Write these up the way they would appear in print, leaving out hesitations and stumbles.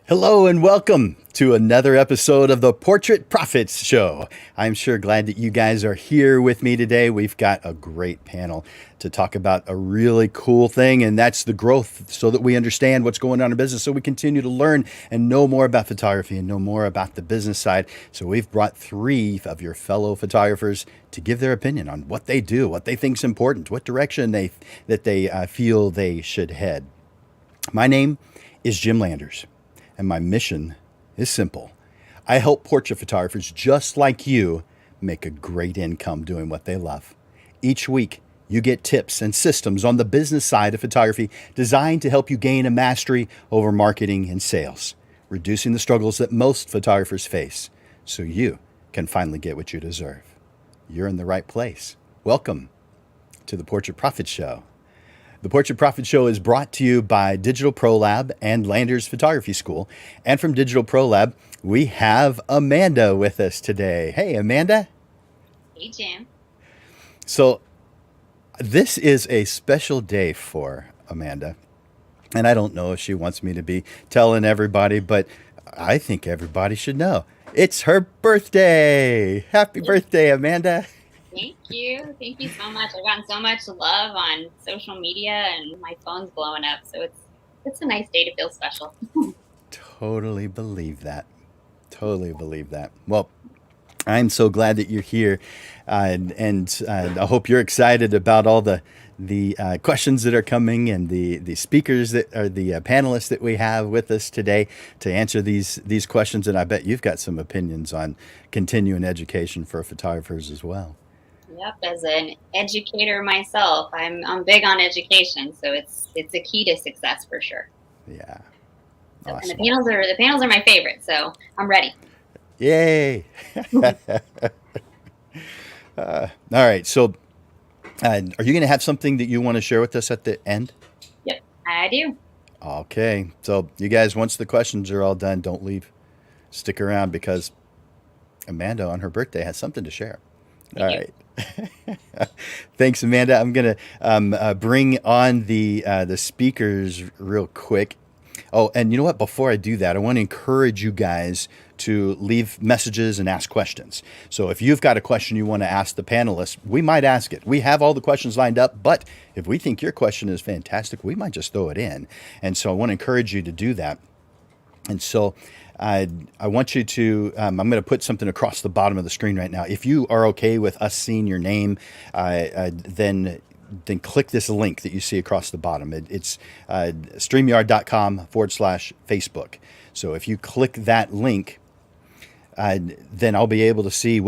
Hello and welcome to another episode of the Portrait Profits Show. I'm sure glad that you guys are here with me today. We've got a great panel to talk about a really cool thing, and that's the growth so that we understand what's going on in business, so we continue to learn and know more about photography and know more about the business side. So we've brought three of your fellow photographers to give their opinion on what they do, what they think is important, what direction they feel they should head. My name is Jim Landers, and my mission is simple. I help portrait photographers just like you make a great income doing what they love. Each week, you get tips and systems on the business side of photography designed to help you gain a mastery over marketing and sales, reducing the struggles that most photographers face so you can finally get what you deserve. You're in the right place. Welcome to the Portrait Profit Show. The Portrait Profit Show is brought to you by Digital Pro Lab and Landers Photography School. And from Digital Pro Lab, we have Amanda with us today. Hey, Amanda. Hey, Jim. So this is a special day for Amanda. And I don't know if she wants me to be telling everybody, but I think everybody should know. It's her birthday. Happy birthday, Amanda. Thank you. Thank you so much. I've gotten so much love on social media and my phone's blowing up. So it's a nice day to feel special. Totally believe that. Totally believe that. Well, I'm so glad that you're here, and I hope you're excited about all the questions that are coming and the speakers that are the panelists that we have with us today to answer these questions. And I bet you've got some opinions on continuing education for photographers as well. Yep, as an educator myself, I'm big on education, so it's a key to success for sure. Yeah. So, Awesome. and the panels are my favorite, so I'm ready. Yay! All right. So, are you going to have something that you want to share with us at the end? Yep, I do. Okay. So, you guys, once the questions are all done, don't leave. Stick around because Amanda on her birthday has something to share. All right. Thanks, Amanda. I'm going to bring on the speakers real quick. Oh, and you know what? Before I do that, I want to encourage you guys to leave messages and ask questions. So if you've got a question you want to ask the panelists, we might ask it. We have all the questions lined up, but if we think your question is fantastic, we might just throw it in. And so I want to encourage you to do that. And so I want you to, I'm going to put something across the bottom of the screen right now. If you are okay with us seeing your name, then click this link that you see across the bottom. It's StreamYard.com/Facebook. So if you click that link, then we'll be able to see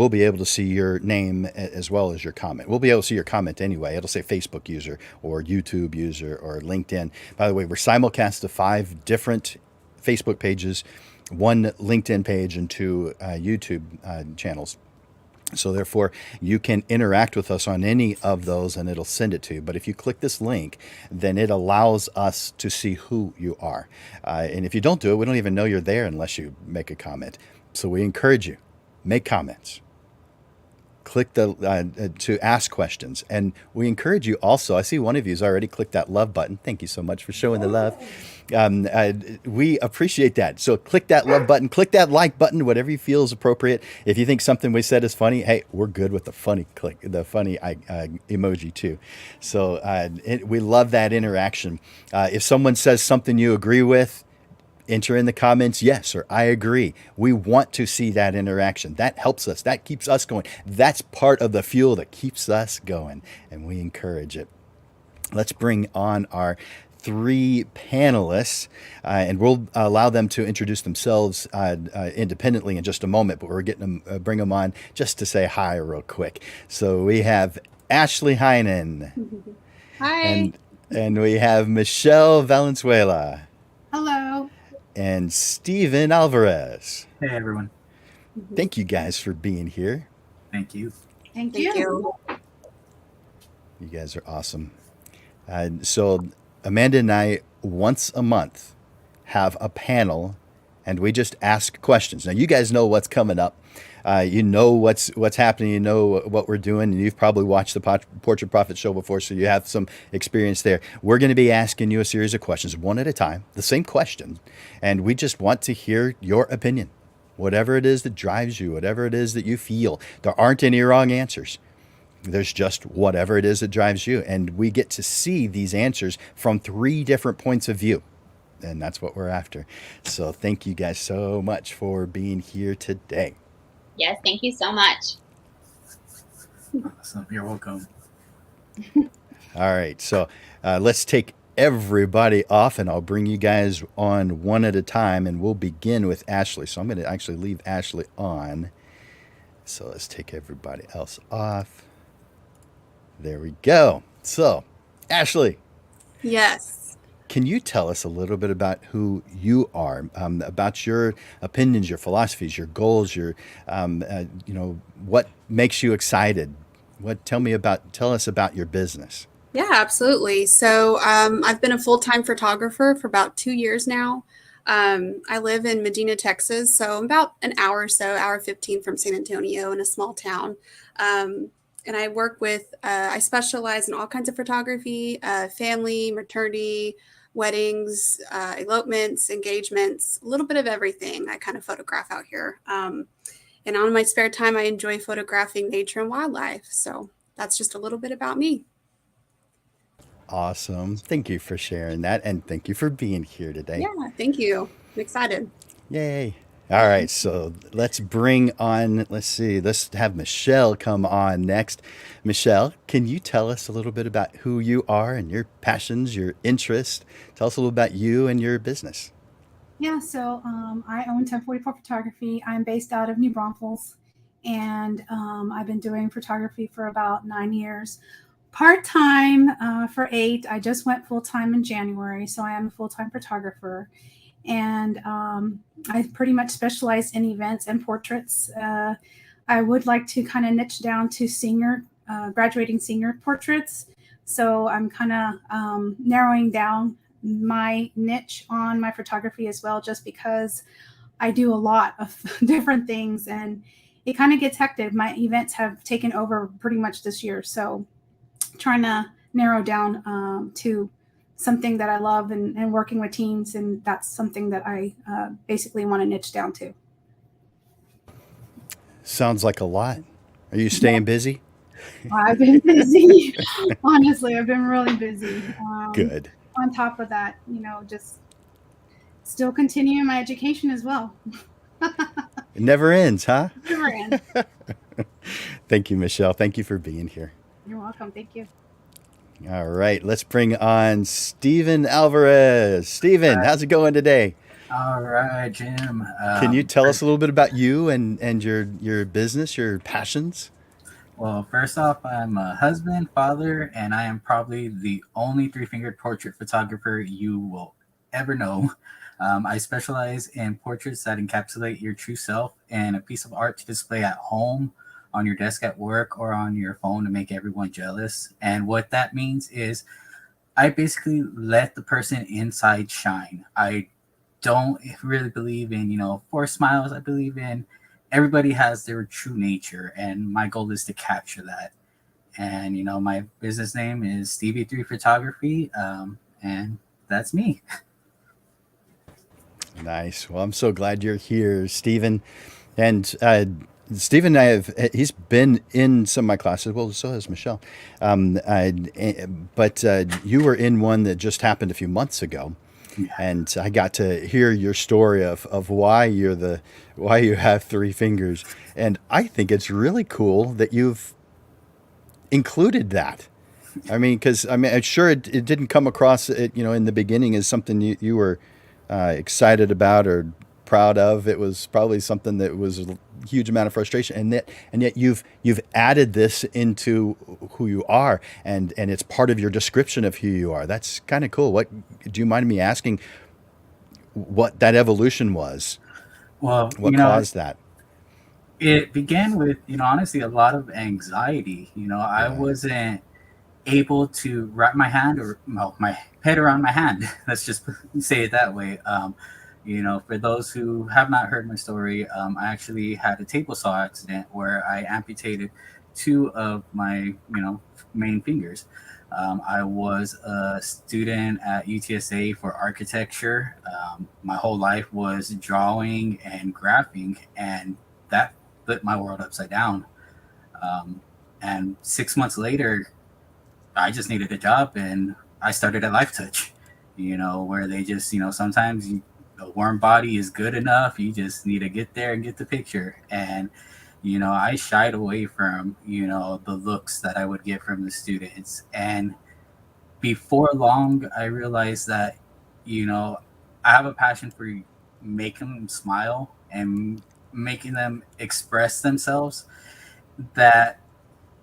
your name as well as your comment. We'll be able to see your comment anyway. It'll say Facebook user or YouTube user or LinkedIn. By the way, we're simulcast to 5 different Facebook pages, 1 LinkedIn page, and 2 YouTube channels. So therefore, you can interact with us on any of those and it'll send it to you. But if you click this link, then it allows us to see who you are. And if you don't do it, we don't even know you're there unless you make a comment. So we encourage you, make comments. Click to ask questions. And we encourage you also, I see one of you has already clicked that love button. Thank you so much for showing the love. We appreciate that. So click that love button, click that like button, whatever you feel is appropriate. If you think something we said is funny, hey, we're good with the funny emoji too. So we love that interaction. If someone says something you agree with, enter in the comments, yes, or I agree. We want to see that interaction. That helps us. That keeps us going. That's part of the fuel that keeps us going, and we encourage it. Let's bring on our 3 panelists, and we'll allow them to introduce themselves independently in just a moment, but we're getting them, bring them on just to say hi real quick. So we have Ashley Heinen. Hi. And we have Michelle Valenzuela. Hello. And Steven Alvarez. Hey, everyone. Thank you guys for being here. Thank you. Thank you. You guys are awesome. So Amanda and I, once a month, have a panel and we just ask questions. Now, you guys know what's coming up. You know what's happening. You know what we're doing, and you've probably watched the Portrait Prophet show before, so you have some experience there. We're going to be asking you a series of questions, one at a time, the same question, and we just want to hear your opinion. Whatever it is that drives you, whatever it is that you feel, there aren't any wrong answers. There's just whatever it is that drives you, and we get to see these answers from 3 different points of view. And that's what we're after. So thank you guys so much for being here today. Yes, thank you so much. Awesome. You're welcome. All right, so let's take everybody off, and I'll bring you guys on one at a time, and we'll begin with Ashley. So I'm going to actually leave Ashley on. So let's take everybody else off. There we go. So, Ashley. Yes. Can you tell us a little bit about who you are, about your opinions, your philosophies, your goals, your, what makes you excited? Tell us about your business. Yeah, absolutely. So I've been a full-time photographer for about 2 years now. I live in Medina, Texas, so I'm about an hour or so, hour 15 from San Antonio in a small town. And I work with, I specialize in all kinds of photography, family, maternity, weddings, elopements, engagements, a little bit of everything. I kind of photograph out here. And on my spare time, I enjoy photographing nature and wildlife. So that's just a little bit about me. Awesome. Thank you for sharing that. And thank you for being here today. Yeah, thank you. I'm excited. Yay. All right, so let's have Michelle come on next. Michelle, can you tell us a little bit about who you are and your passions, your interests? Tell us a little about you and your business. Yeah, so I own 1044 Photography. I'm based out of New Braunfels, and I've been doing photography for about 9 years. Part-time for 8. I just went full-time in January, so I am a full-time photographer. And I pretty much specialize in events and portraits. I would like to kind of niche down to graduating senior portraits. So I'm kind of narrowing down my niche on my photography as well, just because I do a lot of different things and it kind of gets hectic. My events have taken over pretty much this year. So trying to narrow down to something that I love and working with teams. And that's something that I basically want to niche down to. Sounds like a lot. Are you staying busy? I've been busy. Honestly, I've been really busy. Good. On top of that, just still continuing my education as well. It never ends, huh? Never ends. Thank you, Michelle. Thank you for being here. You're welcome. Thank you. All right, let's bring on Steven Alvarez. Steven, how's it going today? All right, Jim. Can you tell us a little bit about you and your business, your passions? Well, first off, I'm a husband, father, and I am probably the only 3-fingered portrait photographer you will ever know. I specialize in portraits that encapsulate your true self and a piece of art to display at home, on your desk at work, or on your phone to make everyone jealous. And what that means is I basically let the person inside shine. I don't really believe in, forced smiles. I believe in everybody has their true nature, and my goal is to capture that. And, my business name is Stevie3 Photography, and that's me. Nice. Well, I'm so glad you're here, Steven. And Stephen and he's been in some of my classes. Well, so has Michelle. But you were in one that just happened a few months ago. Yeah. And I got to hear your story of why you have 3 fingers. And I think it's really cool that you've included that. I mean, because I'm sure it didn't come across in the beginning as something you were excited about or proud of. It was probably something that was a huge amount of frustration, and yet you've added this into who you are, and it's part of your description of who you are. That's kind of cool. What do you mind me asking? What that evolution was? Well, what caused that? It began with honestly a lot of anxiety. I wasn't able to wrap my head around my hand. Let's just say it that way. For those who have not heard my story, I actually had a table saw accident where I amputated two of my, main fingers. I was a student at UTSA for architecture. My whole life was drawing and graphing, and that flipped my world upside down. And 6 months later, I just needed a job, and I started at Life Touch. Where they just, sometimes a warm body is good enough. You just need to get there and get the picture. And I shied away from the looks that I would get from the students. And before long, I realized that I have a passion for making them smile and making them express themselves. That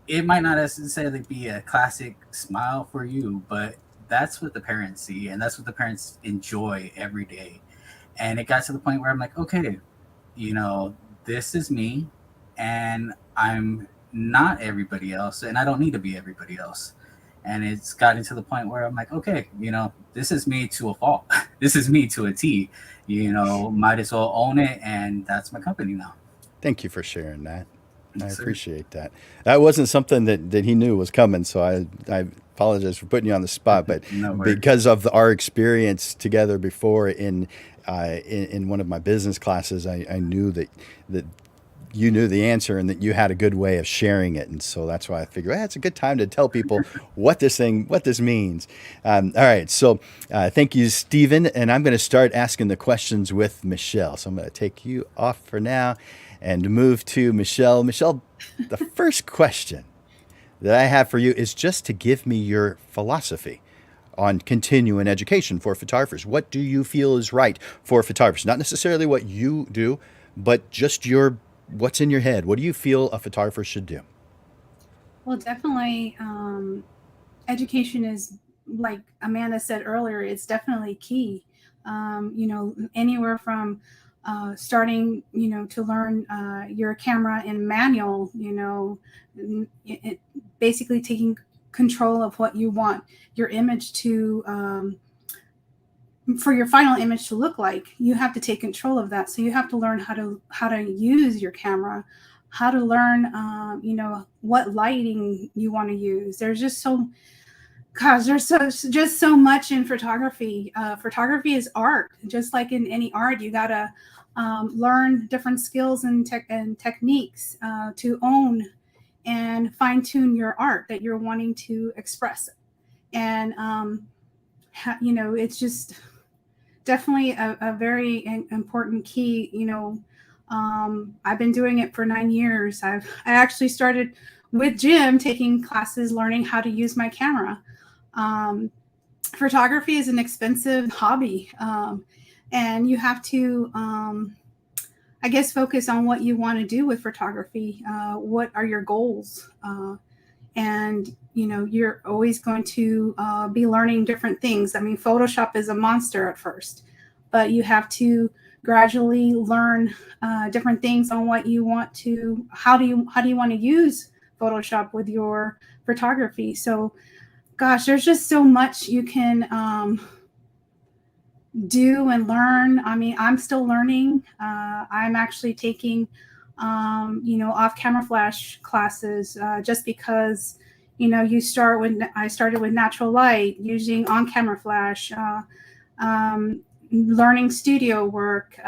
it might not necessarily be a classic smile for you, but that's what the parents see, and that's what the parents enjoy every day. And it got to the point where I'm like, okay, you know, this is me, and I'm not everybody else, and I don't need to be everybody else. And it's gotten to the point where I'm like, okay, this is me to a fault. This is me to a T. Might as well own it, and that's my company now. Thank you for sharing that. I Yes, sir. appreciate that. That wasn't something that he knew was coming, so I apologize for putting you on the spot. But No worries. because of our experience together before in one of my business classes, I knew that you knew the answer and that you had a good way of sharing it, and so that's why I figured it's a good time to tell people what this means. All right, so thank you, Stephen, and I'm going to start asking the questions with Michelle. So I'm going to take you off for now and move to Michelle. Michelle, the first question that I have for you is just to give me your philosophy on continuing education for photographers. What do you feel is right for photographers? Not necessarily what you do, but just what's in your head. What do you feel a photographer should do? Well, definitely, education is, like Amanda said earlier, it's definitely key. Anywhere from starting, to learn your camera in manual, basically taking control of what you want your image to, for your final image to look like. You have to take control of that. So you have to learn how to use your camera, how to learn, what lighting you want to use. There's just just so much in photography. Photography is art. Just like in any art, you gotta learn different skills and techniques to own and fine tune your art that you're wanting to express. And it's just definitely a very important key. I've been doing it for 9 years. I actually started with Jim taking classes, learning how to use my camera. Photography is an expensive hobby, and you have to, I guess, focus on what you want to do with photography. What are your goals? And you're always going to be learning different things. I mean, Photoshop is a monster at first, but you have to gradually learn different things on what you want to, how do you want to use Photoshop with your photography. So gosh, there's just so much you can do and learn. I mean, I'm still learning. I'm actually taking off-camera flash classes, just because I started with natural light, using on-camera flash, learning studio work,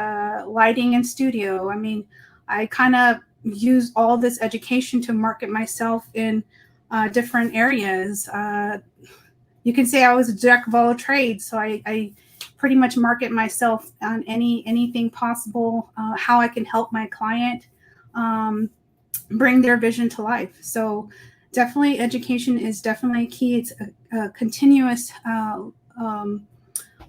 lighting in studio. I mean, I kind of use all this education to market myself in different areas. You can say I was a jack of all trades, so I pretty much market myself on anything possible, how I can help my client bring their vision to life. So definitely education is definitely key. It's a continuous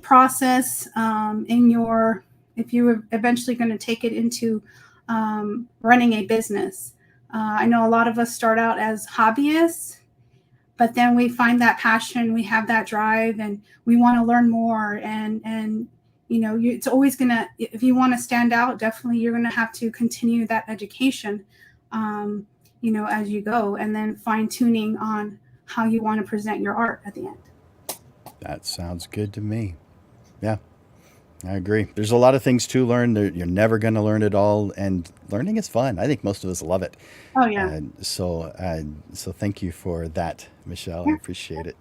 process if you're eventually going to take it into running a business. I know a lot of us start out as hobbyists, but then we find that passion, we have that drive, and we want to learn more. And it's always going to, if you want to stand out, definitely you're going to have to continue that education, as you go, and then fine tuning on how you want to present your art at the end. That sounds good to me. Yeah. I agree. There's a lot of things to learn. You're never going to learn it all, and learning is fun. I think most of us love it. Oh yeah. So thank you for that, Michelle. I Yeah. appreciate it.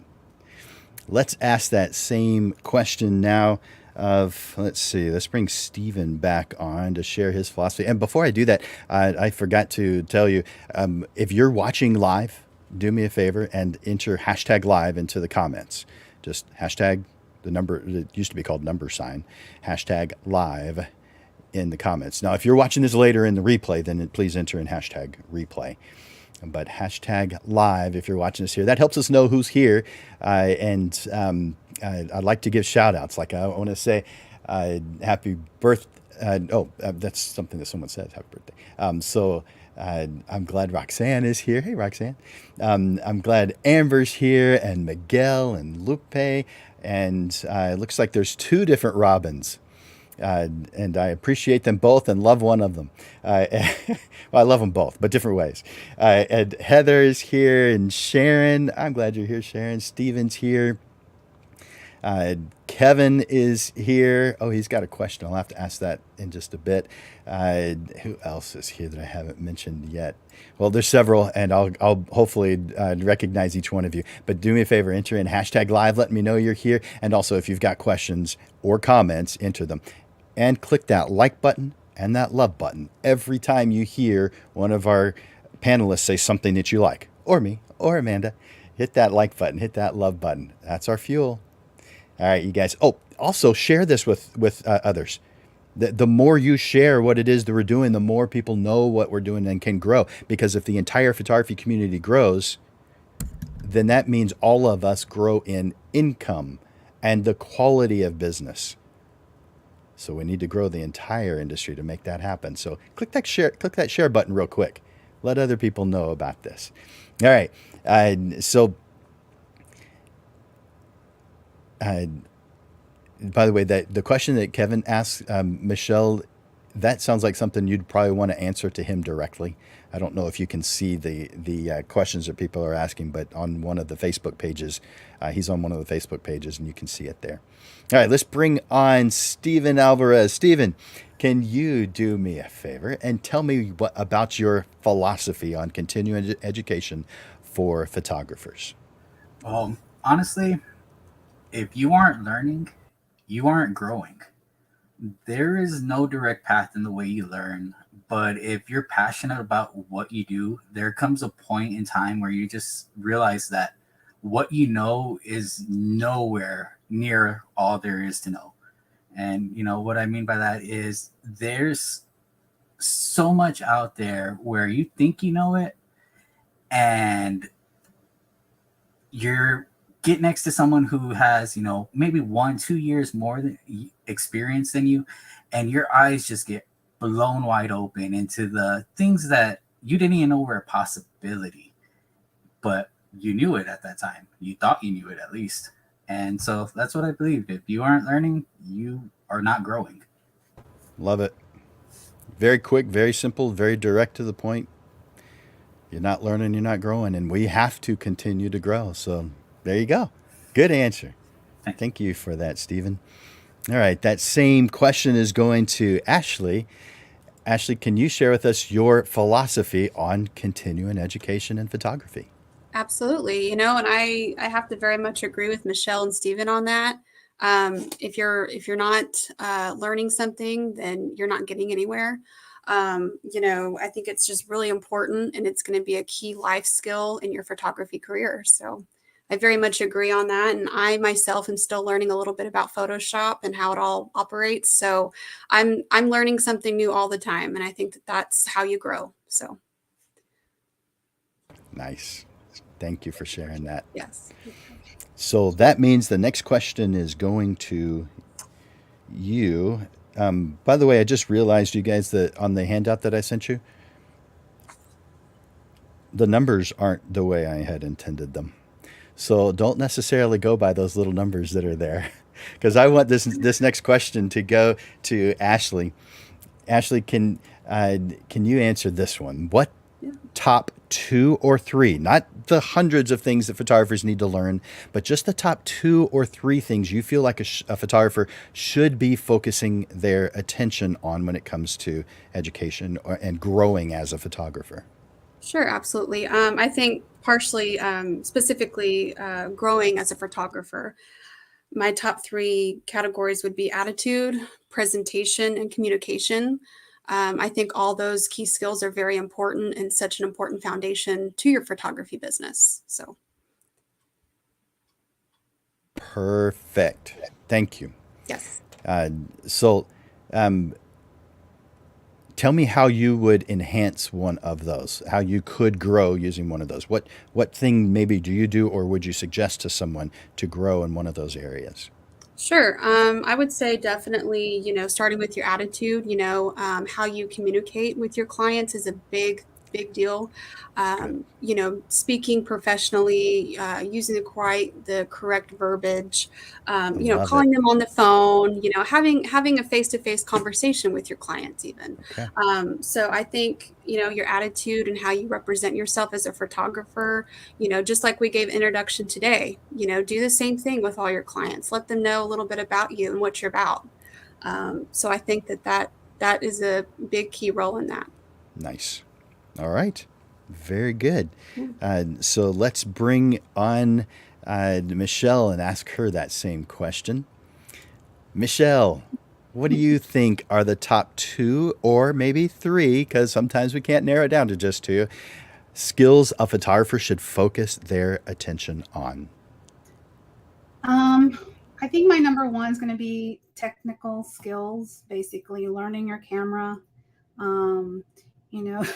Let's ask that same question now. Let's see. Let's bring Stephen back on to share his philosophy. And before I do that, I forgot to tell you, if you're watching live, do me a favor and enter hashtag live into the comments. Just hashtag the number. It used to be called number sign. Hashtag live in the comments. Now, if you're watching this later in the replay, then please enter in hashtag replay. But hashtag live if you're watching this here. That helps us know who's here. I'd like to give shout outs. Like I want to say happy birth. That's something that someone says. Happy birthday. I'm glad Roxanne is here. Hey, Roxanne. I'm glad Amber's here, and Miguel and Lupe. And it looks like there's 2 different Robins. And I appreciate them both and love one of them. Well, I love them both, but different ways. And Heather is here, and Sharon. I'm glad you're here, Sharon. Steven's here. Kevin is here. Oh, he's got a question. I'll have to ask that in just a bit. Who else is here that I haven't mentioned yet? Well, there's several, and I'll hopefully recognize each one of you. But do me a favor, enter in hashtag live. Let me know you're here. And also, if you've got questions or comments, enter them. And click that like button and that love button every time you hear one of our panelists say something that you like, or me, or Amanda. Hit that like button, hit that love button. That's our fuel. All right, you guys. Oh, also share this with others. The more you share what it is that we're doing, the more people know what we're doing and can grow. Because if the entire photography community grows, then that means all of us grow in income and the quality of business. So we need to grow the entire industry to make that happen. So click that share button real quick. Let other people know about this. All right. By the way, the question that Kevin asked, Michelle, that sounds like something you'd probably want to answer to him directly. I don't know if you can see the questions that people are asking, but on one of the Facebook pages, he's on one of the Facebook pages, and you can see it there. All right, let's bring on Steven Alvarez. Steven, can you do me a favor and tell me about your philosophy on continuing education for photographers? Well, honestly, if you aren't learning, you aren't growing. There is no direct path in the way you learn, but if you're passionate about what you do, there comes a point in time where you just realize that what you know is nowhere near all there is to know. And what I mean by that is there's so much out there where you think you know it, and you're get next to someone who has, maybe 1-2 years more than experience than you, and your eyes just get blown wide open into the things that you didn't even know were a possibility, but you knew it at that time. You thought you knew it at least. And so that's what I believe. If you aren't learning, you are not growing. Love it. Very quick, very simple, very direct to the point. You're not learning, you're not growing, and we have to continue to grow. So there you go. Good answer. Thank you for that, Stephen. All right, that same question is going to Ashley. Ashley, can you share with us your philosophy on continuing education in photography? Absolutely. And I have to very much agree with Michelle and Stephen on that. If you're not learning something, then you're not getting anywhere. I think it's just really important, and it's going to be a key life skill in your photography career. So I very much agree on that. And I myself am still learning a little bit about Photoshop and how it all operates. So I'm learning something new all the time. And I think that that's how you grow. So. Nice. Thank you for sharing that. Yes. So that means the next question is going to you. By the way, I just realized, you guys, that on the handout that I sent you, the numbers aren't the way I had intended them. So don't necessarily go by those little numbers that are there, because I want this next question to go to Ashley. Ashley, can you answer this one? What top 2 or 3, not the hundreds of things that photographers need to learn, but just the top 2 or 3 things you feel like a photographer should be focusing their attention on when it comes to education and growing as a photographer? Sure, absolutely. I think partially, specifically, growing as a photographer, my top 3 categories would be attitude, presentation, and communication. I think all those key skills are very important and such an important foundation to your photography business. So, Perfect. Thank you. yes. So, tell me how you would enhance one of those, how you could grow using one of those. What thing maybe do you do, or would you suggest to someone to grow in one of those areas? Sure. I would say definitely, starting with your attitude, how you communicate with your clients is a big deal. Speaking professionally, using the correct verbiage, Love it. calling them on the phone, having a face-to-face conversation with your clients even. Okay. So I think, your attitude and how you represent yourself as a photographer, just like we gave introduction today, do the same thing with all your clients. Let them know a little bit about you and what you're about. So I think that is a big key role in that. Nice. All right. Very good. Yeah. So let's bring on Michelle and ask her that same question. Michelle, what do you think are the top 2 or maybe 3, because sometimes we can't narrow it down to just 2, skills a photographer should focus their attention on? I think my number 1 is going to be technical skills, basically learning your camera. You know,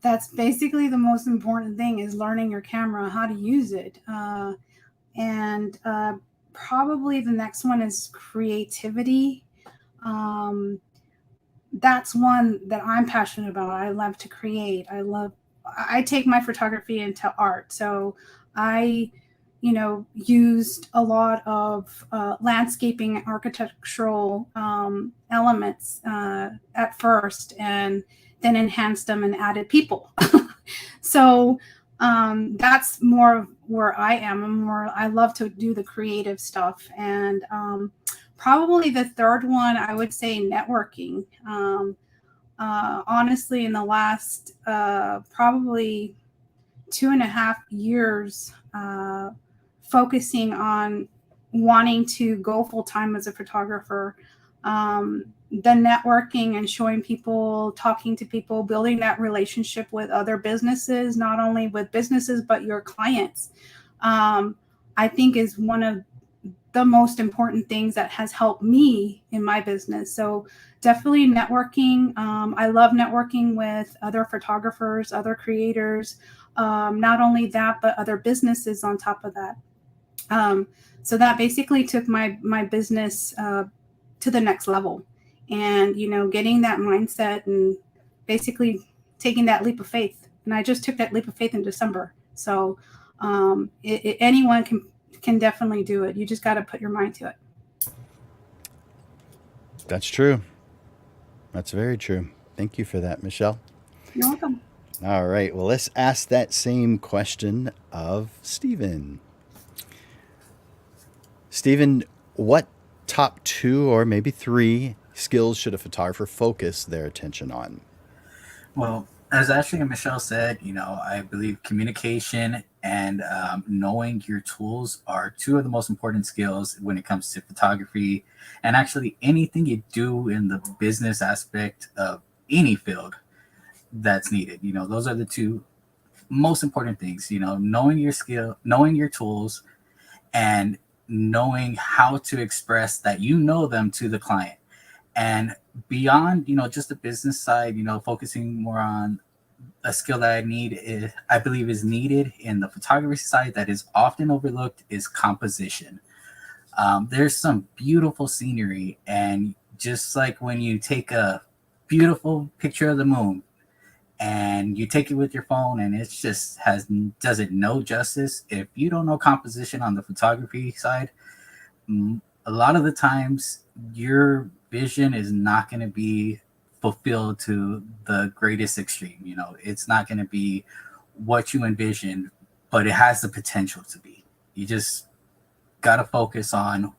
that's basically the most important thing, is learning your camera, how to use it. And probably the next one is creativity. That's one that I'm passionate about. I love to create. I take my photography into art. So I, used a lot of landscaping, architectural elements at first, and then enhanced them and added people. So that's more of where I am. I love to do the creative stuff. And probably the third one, I would say networking. Honestly, in the last probably 2.5 years, focusing on wanting to go full time as a photographer, the networking and showing people, talking to people, building that relationship with other businesses, not only with businesses, but your clients, I think is one of the most important things that has helped me in my business. So definitely networking. I love networking with other photographers, other creators, not only that, but other businesses on top of that. So that basically took my business to the next level, and getting that mindset and basically taking that leap of faith. And I just took that leap of faith in December. So anyone can definitely do it. You just got to put your mind to it. That's true. That's very true. Thank you for that, Michelle. You're welcome. All right. Well, let's ask that same question of Stephen. Stephen, what top 2 or maybe 3 skills should a photographer focus their attention on? Well, as Ashley and Michelle said, I believe communication and knowing your tools are 2 of the most important skills when it comes to photography, and actually anything you do in the business aspect of any field that's needed. Those are the 2 most important things. Knowing your skill, knowing your tools, and knowing how to express that them to the client. And beyond, just the business side, focusing more on a skill that I believe is needed in the photography side that is often overlooked is composition. There's some beautiful scenery, and just like when you take a beautiful picture of the moon and you take it with your phone and it just does it no justice, if you don't know composition on the photography side, a lot of the times your vision is not going to be fulfilled to the greatest extreme. You know, it's not going to be what you envisioned, but it has the potential to be. You just got to focus on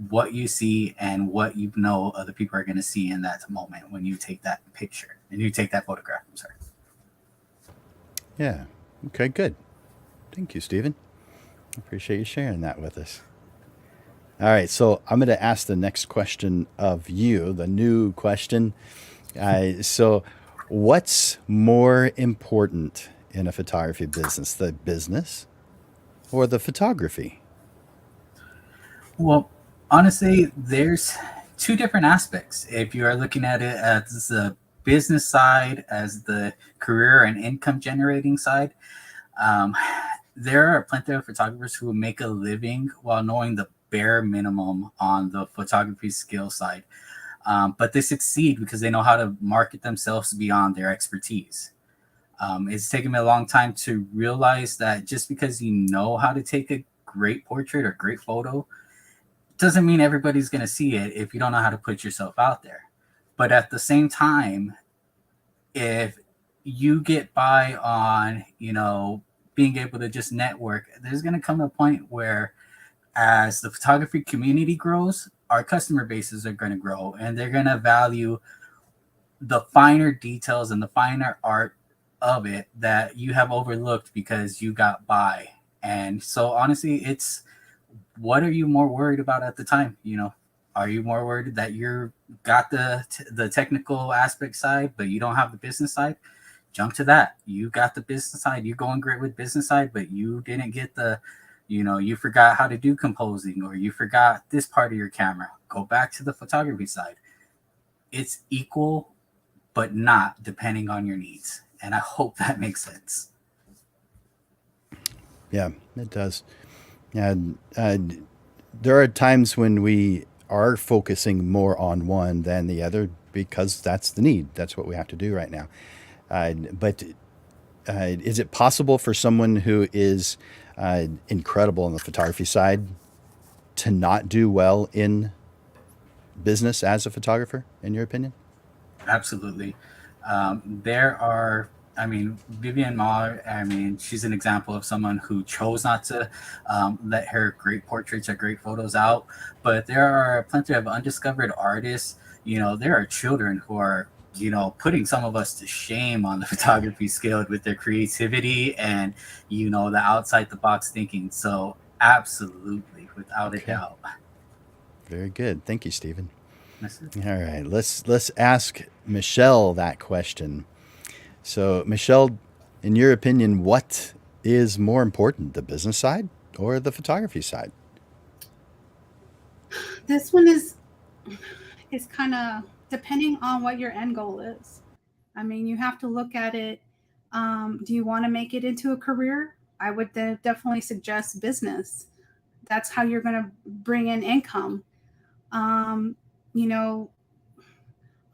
what you see and what you know other people are going to see in that moment when you take that picture and you take that photograph. I'm sorry. Yeah. Okay, good. Thank you, Stephen. Appreciate you sharing that with us. All right, so I'm going to ask the next question of you, the new question. So, what's more important in a photography business, the business or the photography? Well, honestly, there's two different aspects. If you are looking at it as the business side, as the career and income generating side, um, there are plenty of photographers who make a living while knowing the bare minimum on the photography skill side. But they succeed because they know how to market themselves beyond their expertise. It's taken me a long time to realize that just because you know how to take a great portrait or great photo doesn't mean everybody's going to see it if you don't know how to put yourself out there. But at the same time, if you get by on, being able to just network, there's going to come a point where as the photography community grows, our customer bases are going to grow and they're going to value the finer details and the finer art of it that you have overlooked because you got by. And so honestly, it's what are you more worried about at the time? Are you more worried that you're got the technical aspect side, but you don't have the business side? Jump to that. You got the business side. You're going great with business side, but you didn't get you forgot how to do composing or you forgot this part of your camera. Go back to the photography side. It's equal, but not depending on your needs. And I hope that makes sense. Yeah, it does. Yeah, there are times when we are focusing more on one than the other because that's the need. That's what we have to do right now. But is it possible for someone who is incredible on the photography side to not do well in business as a photographer, in your opinion? Absolutely. Vivian Ma, she's an example of someone who chose not to let her great portraits or great photos out. But there are plenty of undiscovered artists. There are children who are, putting some of us to shame on the photography scale with their creativity and, the outside the box thinking. So absolutely, without a doubt. Very good. Thank you, Stephen. That's it. All right, let's ask Michelle that question. So, Michelle, in your opinion, what is more important, the business side or the photography side? This one is kind of depending on what your end goal is. I mean, you have to look at it. Do you want to make it into a career? I would definitely suggest business. That's how you're going to bring in income. You know,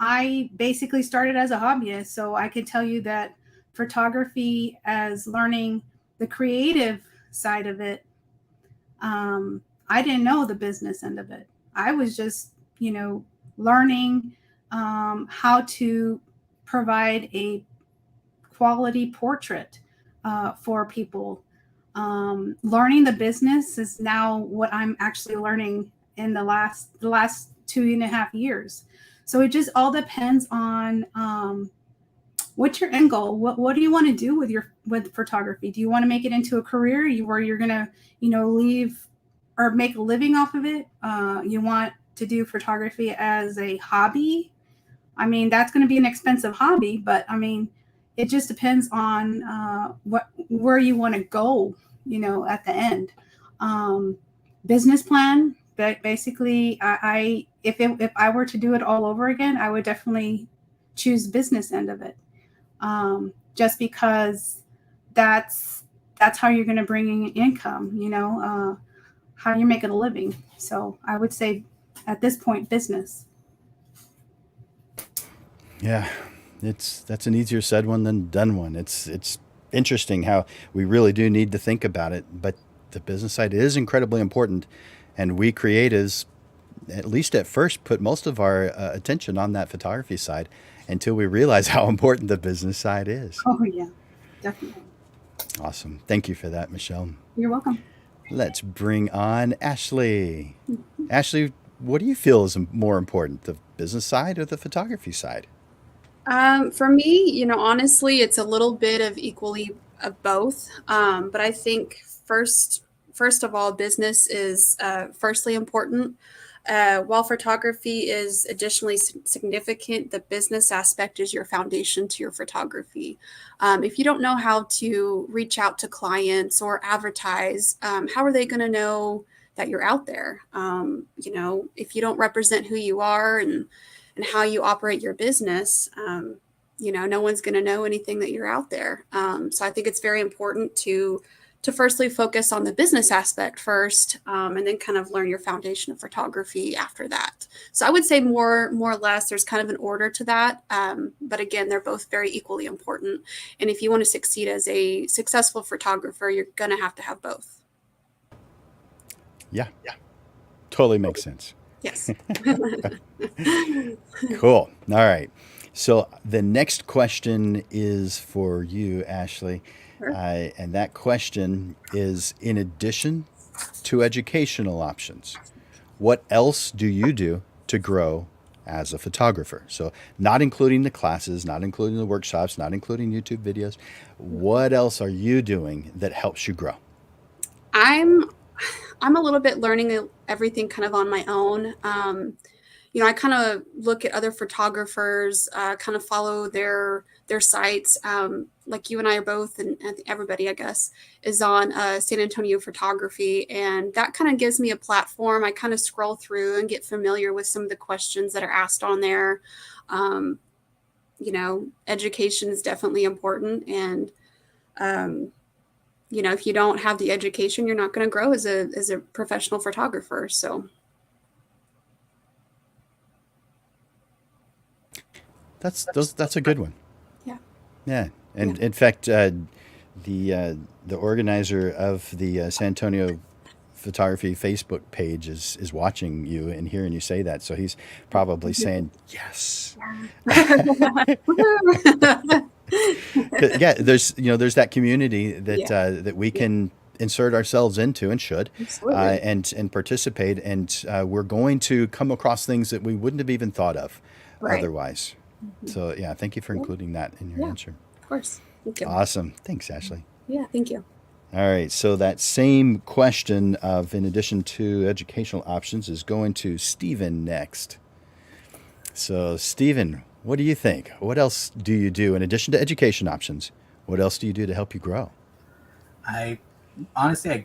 I basically started as a hobbyist, so I can tell you that photography, as learning the creative side of it, I didn't know the business end of it. I was just, learning how to provide a quality portrait for people. Learning the business is now what I'm actually learning in the last 2.5 years. So it just all depends on what's your end goal. What do you want to do with photography? Do you want to make it into a career where you're gonna leave or make a living off of it? You want to do photography as a hobby? I mean, that's going to be an expensive hobby, but I mean, it just depends on where you want to go, at the end. Business plan, but basically, if I were to do it all over again, I would definitely choose business end of it, just because that's how you're going to bring in income, how you're making a living. So I would say at this point, business. Yeah, that's an easier said one than done one. It's interesting how we really do need to think about it, but the business side is incredibly important, and we creatives at least at first, put most of our attention on that photography side until we realize how important the business side is. Oh, yeah, definitely. Awesome. Thank you for that, Michelle. You're welcome. Let's bring on Ashley. Ashley, what do you feel is more important, the business side or the photography side? For me, honestly, it's a little bit of equally of both. But I think first of all, business is firstly important. While photography is additionally significant, the business aspect is your foundation to your photography. If you don't know how to reach out to clients or advertise, how are they going to know that you're out there? If you don't represent who you are and how you operate your business, no one's going to know anything that you're out there. So I think it's very important to firstly focus on the business aspect first, and then kind of learn your foundation of photography after that. So I would say more or less there's kind of an order to that. But again, they're both very equally important. And if you want to succeed as a successful photographer, you're going to have both. Yeah. Totally makes sense. Yes. Cool. All right. So the next question is for you, Ashley. Sure. And that question is, in addition to educational options, what else do you do to grow as a photographer? So not including the classes, not including the workshops, not including YouTube videos. What else are you doing that helps you grow? I'm a little bit learning everything kind of on my own. I kind of look at other photographers, kind of follow their sites. Like you and I are both, and everybody, I guess, is on San Antonio photography. And that kind of gives me a platform. I kind of scroll through and get familiar with some of the questions that are asked on there. Education is definitely important. And, if you don't have the education, you're not going to grow as a professional photographer. So. That's a good one. Yeah. Yeah. And in fact, the organizer of the San Antonio photography Facebook page is watching you and hearing you say that. So he's probably saying, yes. Yeah, there's that community that that we can insert ourselves into and should, and participate, and we're going to come across things that we wouldn't have even thought of otherwise. So yeah, thank you for including that in your answer. Of course. Thank you. Awesome. Thanks, Ashley. Yeah, thank you. All right. So that same question of, in addition to educational options, is going to Stephen next. So Stephen, what do you think? What else do you do in addition to education options? What else do you do to help you grow? I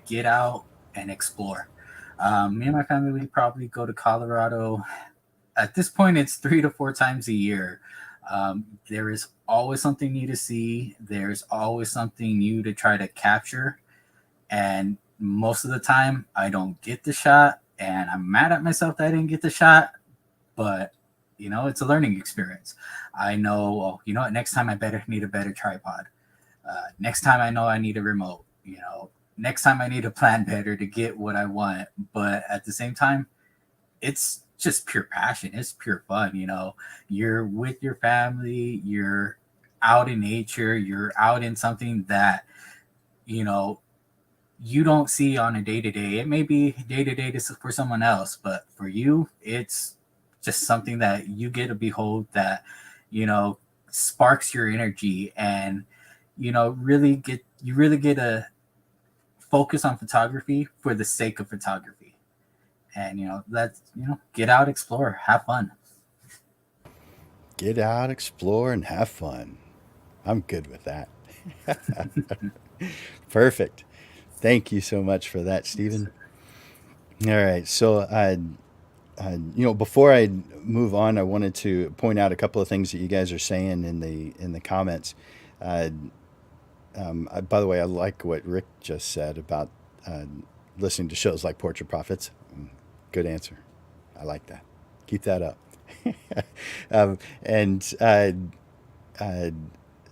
get out and explore. Me and my family, we probably go to Colorado. At this point, it's 3 to 4 times a year. There is always something new to see. There's always something new to try to capture. And most of the time, I don't get the shot. And I'm mad at myself that I didn't get the shot. But, it's a learning experience. I know, next time I better need a better tripod. Next time I know I need a remote. Next time I need to plan better to get what I want. But at the same time, it's just pure passion. It's pure fun. You're with your family, you're out in nature, you're out in something that you don't see on a day-to-day. It may be day-to-day for someone else, but for you, it's just something that you get to behold that sparks your energy, and really get to focus on photography for the sake of photography. And, let's, get out, explore, have fun. Get out, explore, and have fun. I'm good with that. Perfect. Thank you so much for that, Stephen. All right. So, before I move on, I wanted to point out a couple of things that you guys are saying in the comments. By the way, I like what Rick just said about listening to shows like Portrait Prophets. Good answer. I like that. Keep that up.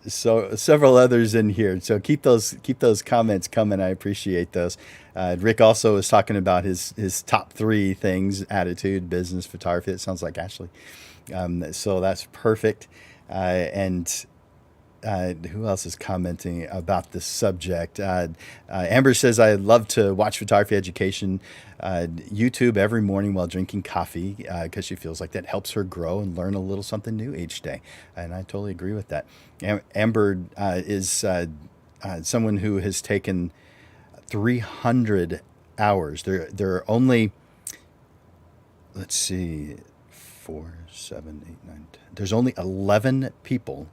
so several others in here. So keep those comments coming. I appreciate those. Rick also was talking about his top three things: attitude, business, photography. It sounds like Ashley. So that's perfect. And who else is commenting about this subject? Amber says, I love to watch photography education YouTube every morning while drinking coffee because she feels like that helps her grow and learn a little something new each day. And I totally agree with that. Amber is someone who has taken 300 hours. There are only, let's see, 4, 7, 8, 9, 10. There's only 11 people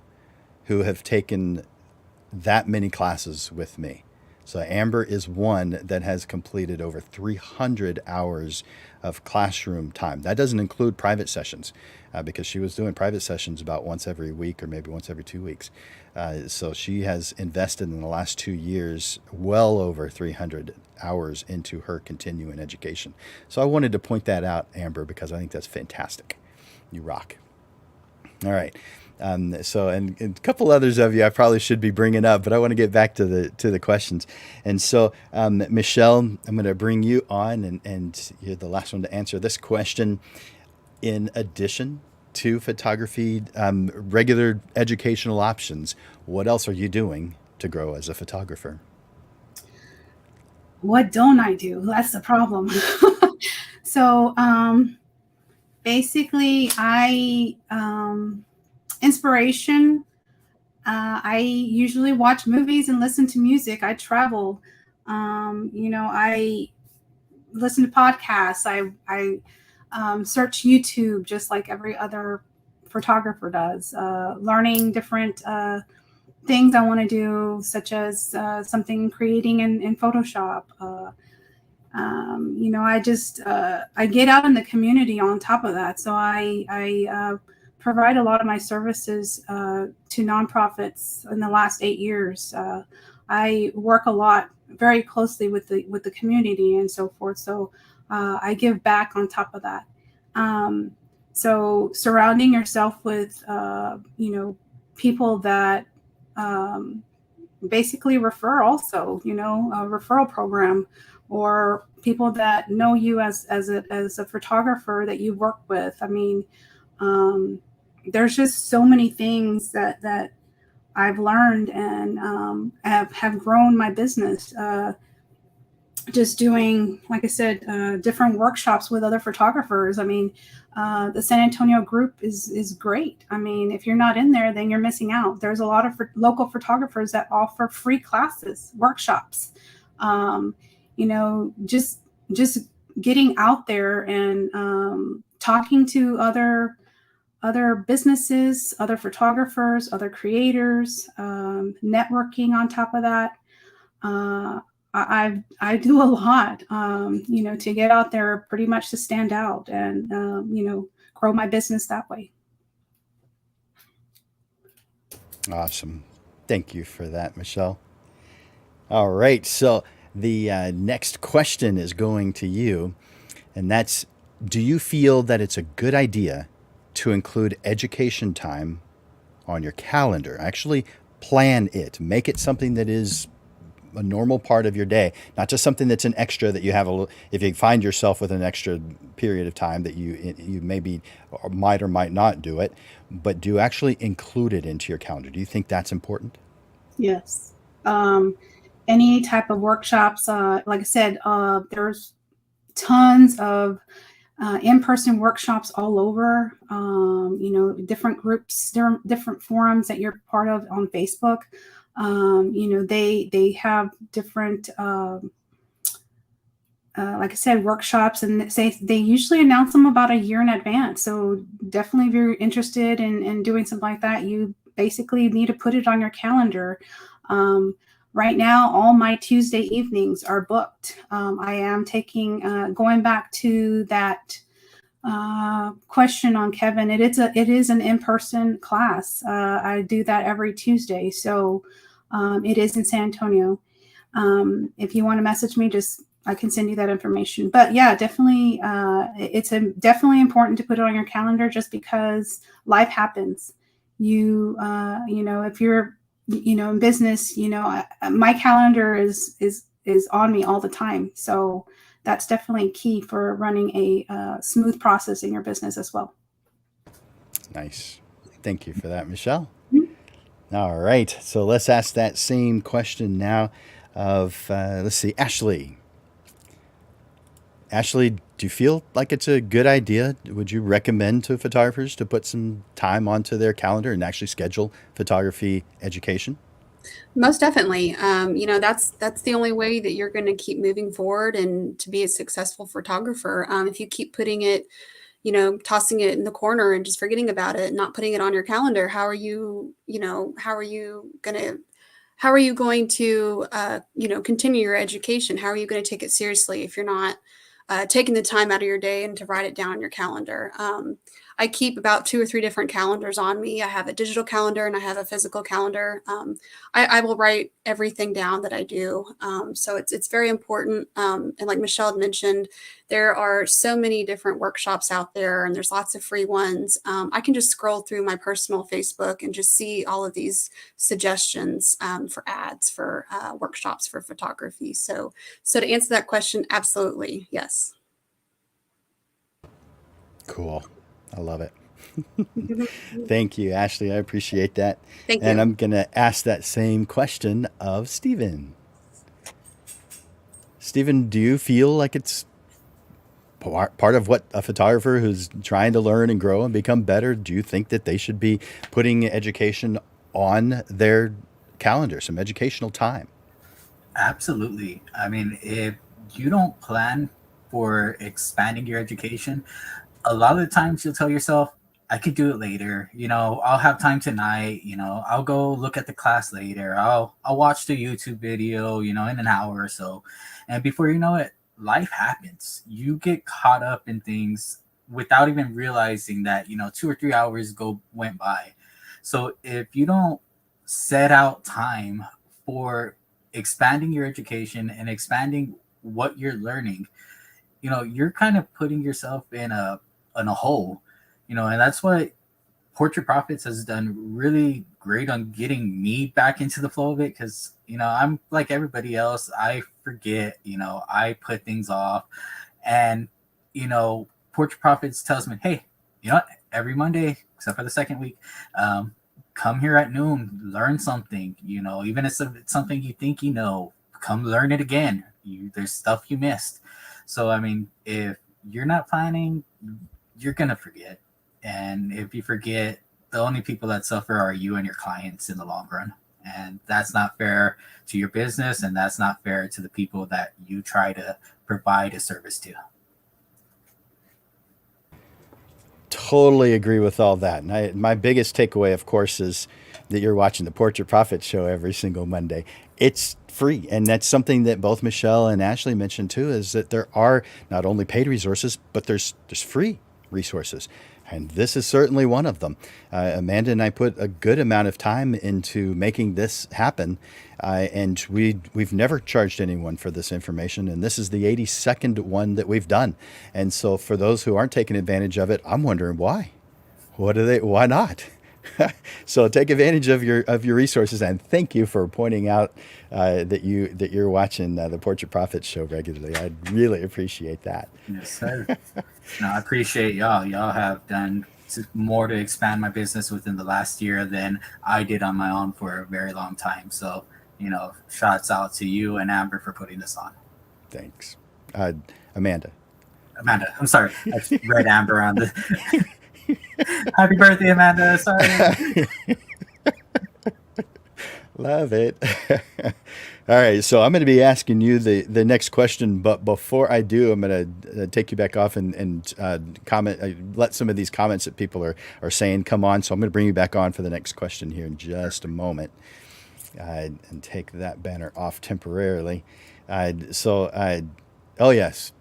who have taken that many classes with me. So Amber is one that has completed over 300 hours of classroom time. That doesn't include private sessions because she was doing private sessions about once every week or maybe once every 2 weeks. So she has invested in the last 2 years well over 300 hours into her continuing education. So I wanted to point that out, Amber, because I think that's fantastic. You rock. All right. So, and a couple others of you I probably should be bringing up, but I want to get back to the questions. And so, Michelle, I'm going to bring you on, and you're the last one to answer this question. In addition to photography, regular educational options, what else are you doing to grow as a photographer? What don't I do? That's the problem. So, basically, inspiration. I usually watch movies and listen to music. I travel. I listen to podcasts. I search YouTube just like every other photographer does, learning different things I want to do, such as something creating in Photoshop. I get out in the community on top of that. So I provide a lot of my services to nonprofits in the last 8 years. I work a lot, very closely with the community and so forth. So I give back on top of that. So surrounding yourself with people that basically refer, also a referral program, or people that know you as a photographer that you work with. I mean, there's just so many things that I've learned and have grown my business. Just doing, like I said, different workshops with other photographers. I mean, the San Antonio group is great. I mean, if you're not in there, then you're missing out. There's a lot of local photographers that offer free classes, workshops. Just getting out there and talking to other businesses, other photographers, other creators, networking on top of that. I do a lot, to get out there, pretty much to stand out and, grow my business that way. Awesome. Thank you for that, Michelle. All right. So the next question is going to you, and that's, do you feel that it's a good idea to include education time on your calendar? Actually plan it. Make it something that is a normal part of your day, not just something that's an extra that you have if you find yourself with an extra period of time that you maybe might or might not do it, but do actually include it into your calendar. Do you think that's important? Yes. Any type of workshops, like I said, there's tons of in-person workshops all over, different groups, different forums that you're part of on Facebook. They have different, like I said, workshops, and they usually announce them about a year in advance. So definitely, if you're interested in doing something like that, you basically need to put it on your calendar. Right now, all my Tuesday evenings are booked. I am taking, going back to that question on Kevin. It is an in-person class. I do that every Tuesday. So it is in San Antonio. If you want to message me, I can send you that information. But yeah, definitely, it's definitely important to put it on your calendar, just because life happens. If you're in business, my calendar is on me all the time. So that's definitely key for running a smooth process in your business as well. Nice. Thank you for that, Michelle. Mhm. All right. So let's ask that same question now of, let's see, Ashley. Ashley, do you feel like it's a good idea? Would you recommend to photographers to put some time onto their calendar and actually schedule photography education? Most definitely. That's the only way that you're going to keep moving forward and to be a successful photographer. If you keep putting it, tossing it in the corner and just forgetting about it, not putting it on your calendar, how are you going to, continue your education? How are you going to take it seriously if you're not taking the time out of your day and to write it down on your calendar? I keep about 2 or 3 different calendars on me. I have a digital calendar and I have a physical calendar. I will write everything down that I do. So it's very important. And like Michelle had mentioned, there are so many different workshops out there, and there's lots of free ones. I can just scroll through my personal Facebook and just see all of these suggestions for ads for workshops for photography. So to answer that question, absolutely yes. Cool. I love it. Thank you, Ashley. I appreciate that. Thank And you. I'm going to ask that same question of Stephen. Stephen, do you feel like it's part of what a photographer who's trying to learn and grow and become better, do you think that they should be putting education on their calendar, some educational time? Absolutely. I mean, if you don't plan for expanding your education, a lot of the times you'll tell yourself, I could do it later. I'll have time tonight. I'll go look at the class later. I'll watch the YouTube video, in an hour or so. And before you know it, life happens. You get caught up in things without even realizing that, 2 or 3 hours went by. So if you don't set out time for expanding your education and expanding what you're learning, you're kind of putting yourself in a hole, and that's what Portrait Profits has done really great on getting me back into the flow of it. Because I'm like everybody else, I forget, I put things off, and Portrait Profits tells me, hey, what, every Monday except for the second week, come here at noon, learn something, even if it's something you think come learn it again. There's stuff you missed. So I mean, if you're not planning, you're gonna forget. And if you forget, the only people that suffer are you and your clients in the long run. And that's not fair to your business, and that's not fair to the people that you try to provide a service to. Totally agree with all that. And my biggest takeaway, of course, is that you're watching the Portrait Profit Show every single Monday. It's free. And that's something that both Michelle and Ashley mentioned too, is that there are not only paid resources, but there's free resources. And this is certainly one of them. Amanda and I put a good amount of time into making this happen. And we've never charged anyone for this information. And this is the 82nd one that we've done. And so for those who aren't taking advantage of it, I'm wondering why. Why not? So take advantage of your resources, and thank you for pointing out that you're watching the Portrait Profits Show regularly. I really appreciate that. Yes, sir. No, I appreciate y'all. Y'all have done more to expand my business within the last year than I did on my own for a very long time. So, shouts out to you and Amber for putting this on. Thanks. Amanda, I'm sorry. I read Amber on the. Happy birthday, Amanda. Sorry. Love it. All right, so I'm going to be asking you the next question, but before I do, I'm going to take you back off and comment, let some of these comments that people are saying come on. So I'm going to bring you back on for the next question here in just a moment, and take that banner off temporarily. Oh yes,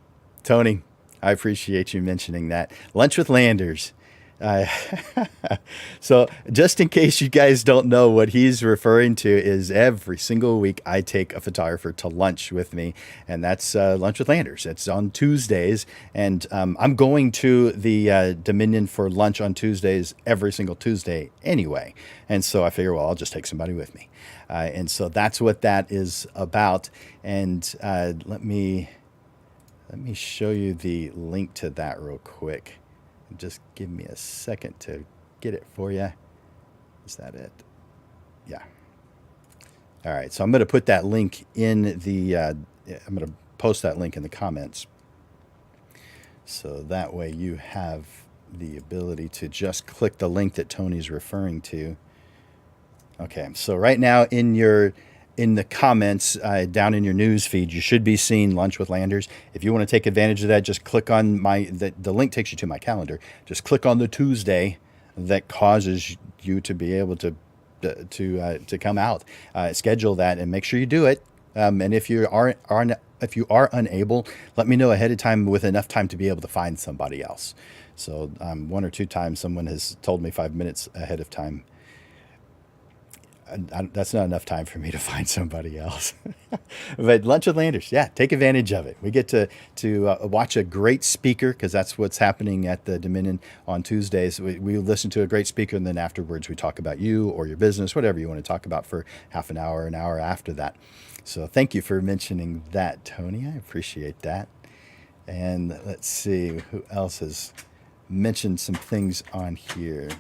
Tony, I appreciate you mentioning that. Lunch with Landers. Uh, so just in case you guys don't know, what he's referring to is every single week I take a photographer to lunch with me, and that's Lunch with Landers. It's on Tuesdays, and I'm going to the Dominion for lunch on Tuesdays every single Tuesday anyway. And so I figure, well, I'll just take somebody with me. And so that's what that is about. And let me show you the link to that real quick. Just give me a second to get it for you. Is that it? Yeah. All right. So I'm going to put that link in the, I'm going to post that link in the comments. So that way you have the ability to just click the link that Tony's referring to. Okay. So right now in the comments down in your news feed, you should be seeing Lunch with Landers. If you want to take advantage of that, just click on the link takes you to my calendar. Just click on the Tuesday that causes you to be able to come out. Schedule that and make sure you do it. And if you are unable, let me know ahead of time with enough time to be able to find somebody else. So one or two times someone has told me 5 minutes ahead of time. That's not enough time for me to find somebody else. But Lunch with Landers, yeah, take advantage of it. We get to watch a great speaker, because that's what's happening at the Dominion on Tuesdays. We listen to a great speaker, and then afterwards we talk about you or your business, whatever you want to talk about, for half an hour after that. So thank you for mentioning that, Tony. I appreciate that. And let's see, who else has mentioned some things on here.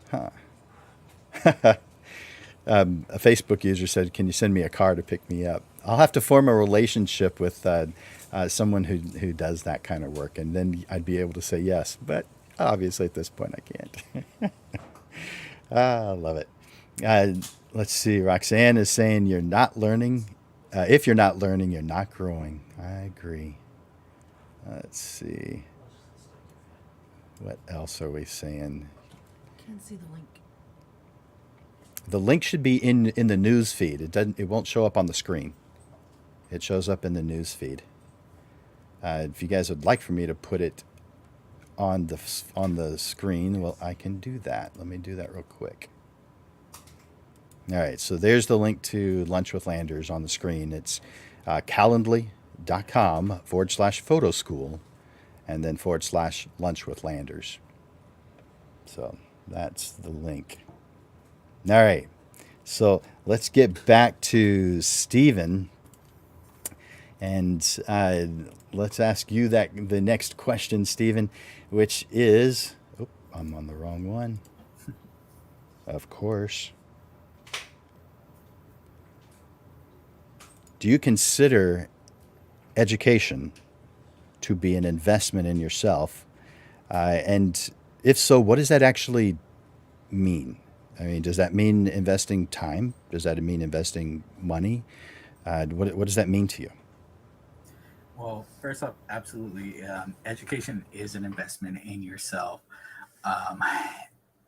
Huh. A Facebook user said, "Can you send me a car to pick me up?" I'll have to form a relationship with someone who does that kind of work, and then I'd be able to say yes. But obviously, at this point, I can't. I love it. Let's see. Roxanne is saying, "You're not learning. If you're not learning, you're not growing." I agree. Let's see. What else are we saying? Can't see the link. The link should be in the news feed. It won't show up on the screen. It shows up in the news feed. If you guys would like for me to put it on the screen, well, I can do that. Let me do that real quick. All right, so there's the link to Lunch with Landers on the screen. It's calendly.com/photo school and then /Lunch with Landers. So that's the link. All right. So let's get back to Stephen, and let's ask you the next question, Stephen, which is, oh, I'm on the wrong one. Of course. Do you consider education to be an investment in yourself? And if so, what does that actually mean? I mean, does that mean investing time? Does that mean investing money? What does that mean to you? Well, first off, absolutely. Education is an investment in yourself. Um,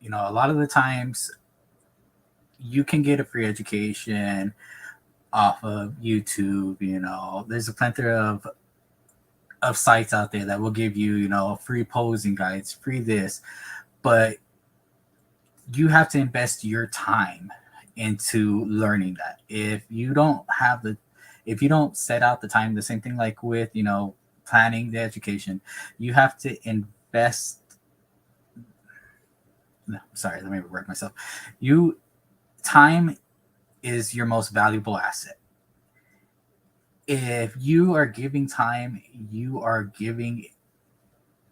a lot of the times you can get a free education off of YouTube. There's a plethora of sites out there that will give you, free posing guides, free this, but you have to invest your time into learning that. If you don't set out the time, the same thing like with, planning the education, you have to invest. No, sorry, let me correct myself. Time is your most valuable asset. If you are giving time,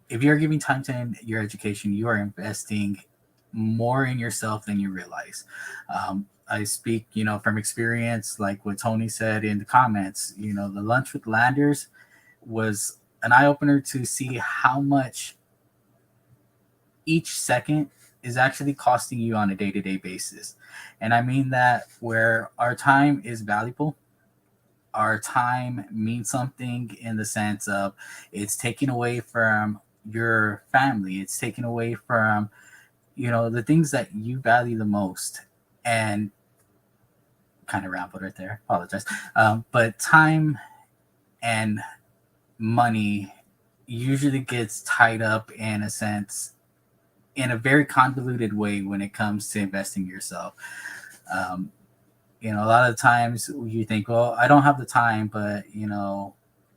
if you're giving time to your education, you are investing more in yourself than you realize. I speak, from experience, like what Tony said in the comments. The Lunch with Landers was an eye opener to see how much each second is actually costing you on a day-to-day basis. And I mean that where our time is valuable. Our time means something in the sense of it's taken away from your family. It's taken away from, the things that you value the most. And kind of rambled right there. Apologize. But time and money usually gets tied up in a sense in a very convoluted way when it comes to investing yourself. Um, a lot of times you think, well, I don't have the time, but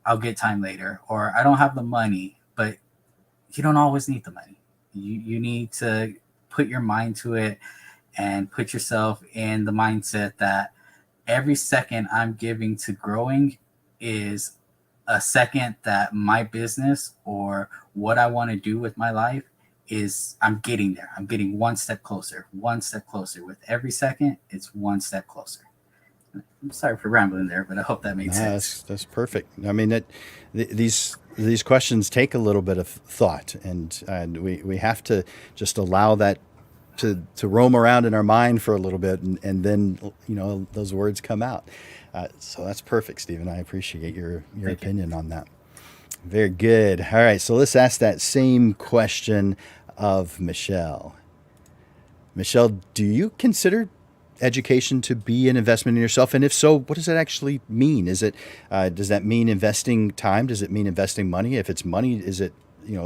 I'll get time later, or I don't have the money, but you don't always need the money. You need to put your mind to it and put yourself in the mindset that every second I'm giving to growing is a second that my business or what I want to do with my life is I'm getting there. I'm getting one step closer, one step closer. With every second, it's one step closer. I'm sorry for rambling there, but I hope that made sense. That's perfect. I mean, these questions take a little bit of thought, and we have to just allow that to roam around in our mind for a little bit, and then those words come out. So that's perfect, Stephen. I appreciate your opinion on that. Very good. All right, so let's ask that same question of Michelle. Michelle, do you consider education to be an investment in yourself? And if so, what does that actually mean? Is it does that mean investing time? Does it mean investing money? If it's money, is it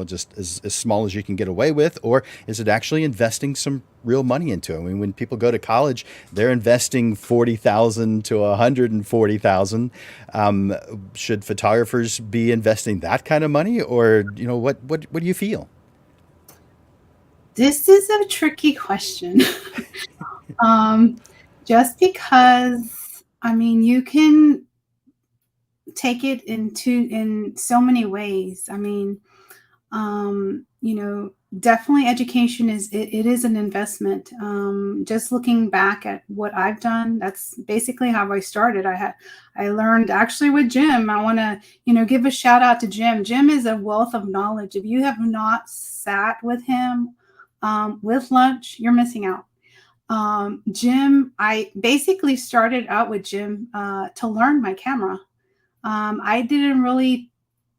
just as small as you can get away with, or is it actually investing some real money into it? I mean, when people go to college, they're investing $40,000 to $140,000. Should photographers be investing that kind of money, or what do you feel? This is a tricky question. Just because, I mean, you can take it in so many ways. I mean, definitely education it is an investment. Just looking back at what I've done, that's basically how I started. I learned actually with Jim. I want to, give a shout out to Jim. Jim is a wealth of knowledge. If you have not sat with him, with lunch, you're missing out. Jim, I basically started out with Jim to learn my camera. I didn't really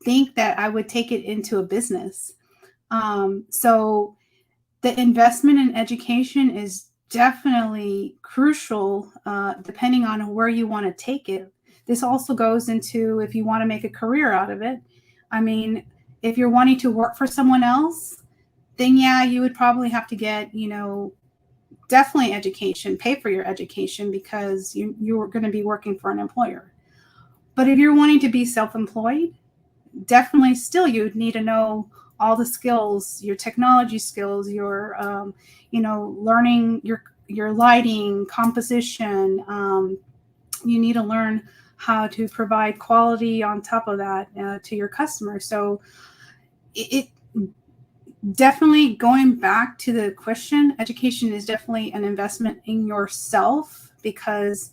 think that I would take it into a business. So the investment in education is definitely crucial, depending on where you want to take it. This also goes into if you want to make a career out of it. I mean, if you're wanting to work for someone else, then yeah, you would probably have to get, definitely education, pay for your education because you're going to be working for an employer. But if you're wanting to be self-employed, definitely still you'd need to know all the skills, your technology skills, your, learning your lighting, composition. You need to learn how to provide quality on top of that to your customers. So it definitely, going back to the question, education is definitely an investment in yourself because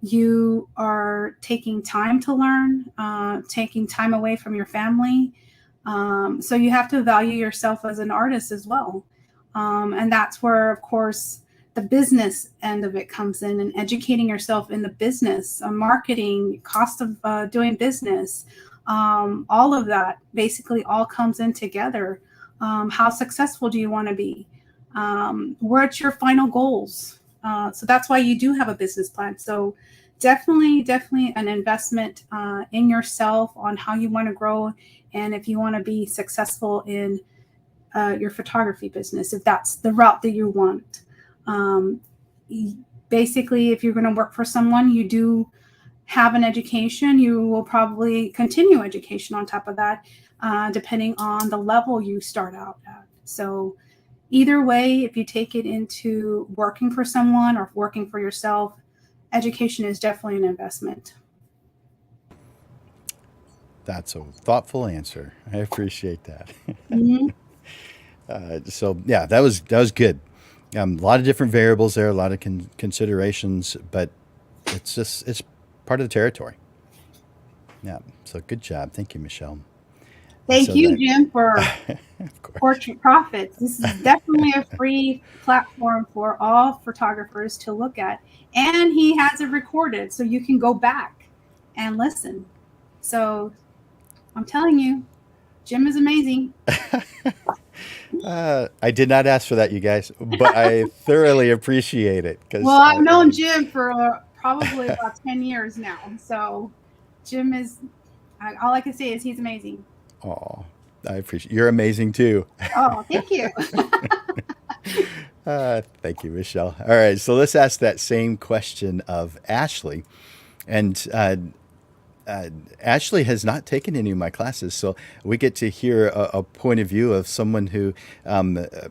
you are taking time to learn, taking time away from your family. So you have to value yourself as an artist as well. And that's where, of course, the business end of it comes in, and educating yourself in the business, marketing, cost of doing business, all of that basically all comes in together. How successful do you want to be? What's your final goals? So that's why you do have a business plan. So definitely an investment in yourself on how you want to grow, and if you want to be successful in your photography business, if that's the route that you want. Basically, if you're going to work for someone, you do have an education, you will probably continue education on top of that, depending on the level you start out at. So either way, if you take it into working for someone or working for yourself, education is definitely an investment. That's a thoughtful answer. I appreciate that. Mm-hmm. So yeah, that was good. A lot of different variables there, a lot of considerations, but it's part of the territory. Yeah. So good job. Thank you, Michelle. Thank you, Jim, for Portrait Profits. This is definitely a free platform for all photographers to look at. And he has it recorded, so you can go back and listen. So I'm telling you, Jim is amazing. I did not ask for that, you guys, but I thoroughly appreciate it. Well, I've known Jim for probably about 10 years now. So Jim is, all I can say is he's amazing. Oh, I appreciate. You're amazing too. Oh, thank you. Thank you, Michelle. All right, so let's ask that same question of Ashley, and Ashley has not taken any of my classes, so we get to hear a point of view of someone who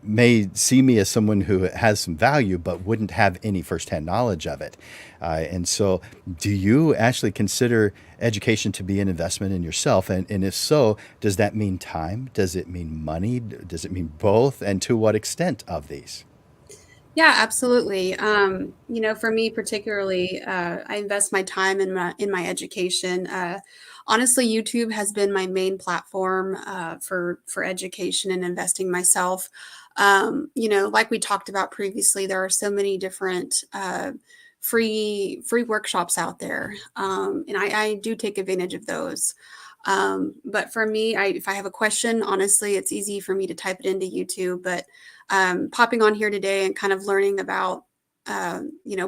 may see me as someone who has some value, but wouldn't have any firsthand knowledge of it. And so, do you actually consider education to be an investment in yourself? And if so, does that mean time? Does it mean money? Does it mean both? And to what extent of these? Yeah, absolutely. For me particularly, I invest my time in my education. Honestly, YouTube has been my main platform for education and investing myself. Like we talked about previously, there are so many different free workshops out there, and I do take advantage of those. But for me, if I have a question, honestly, it's easy for me to type it into YouTube. But popping on here today and kind of learning about,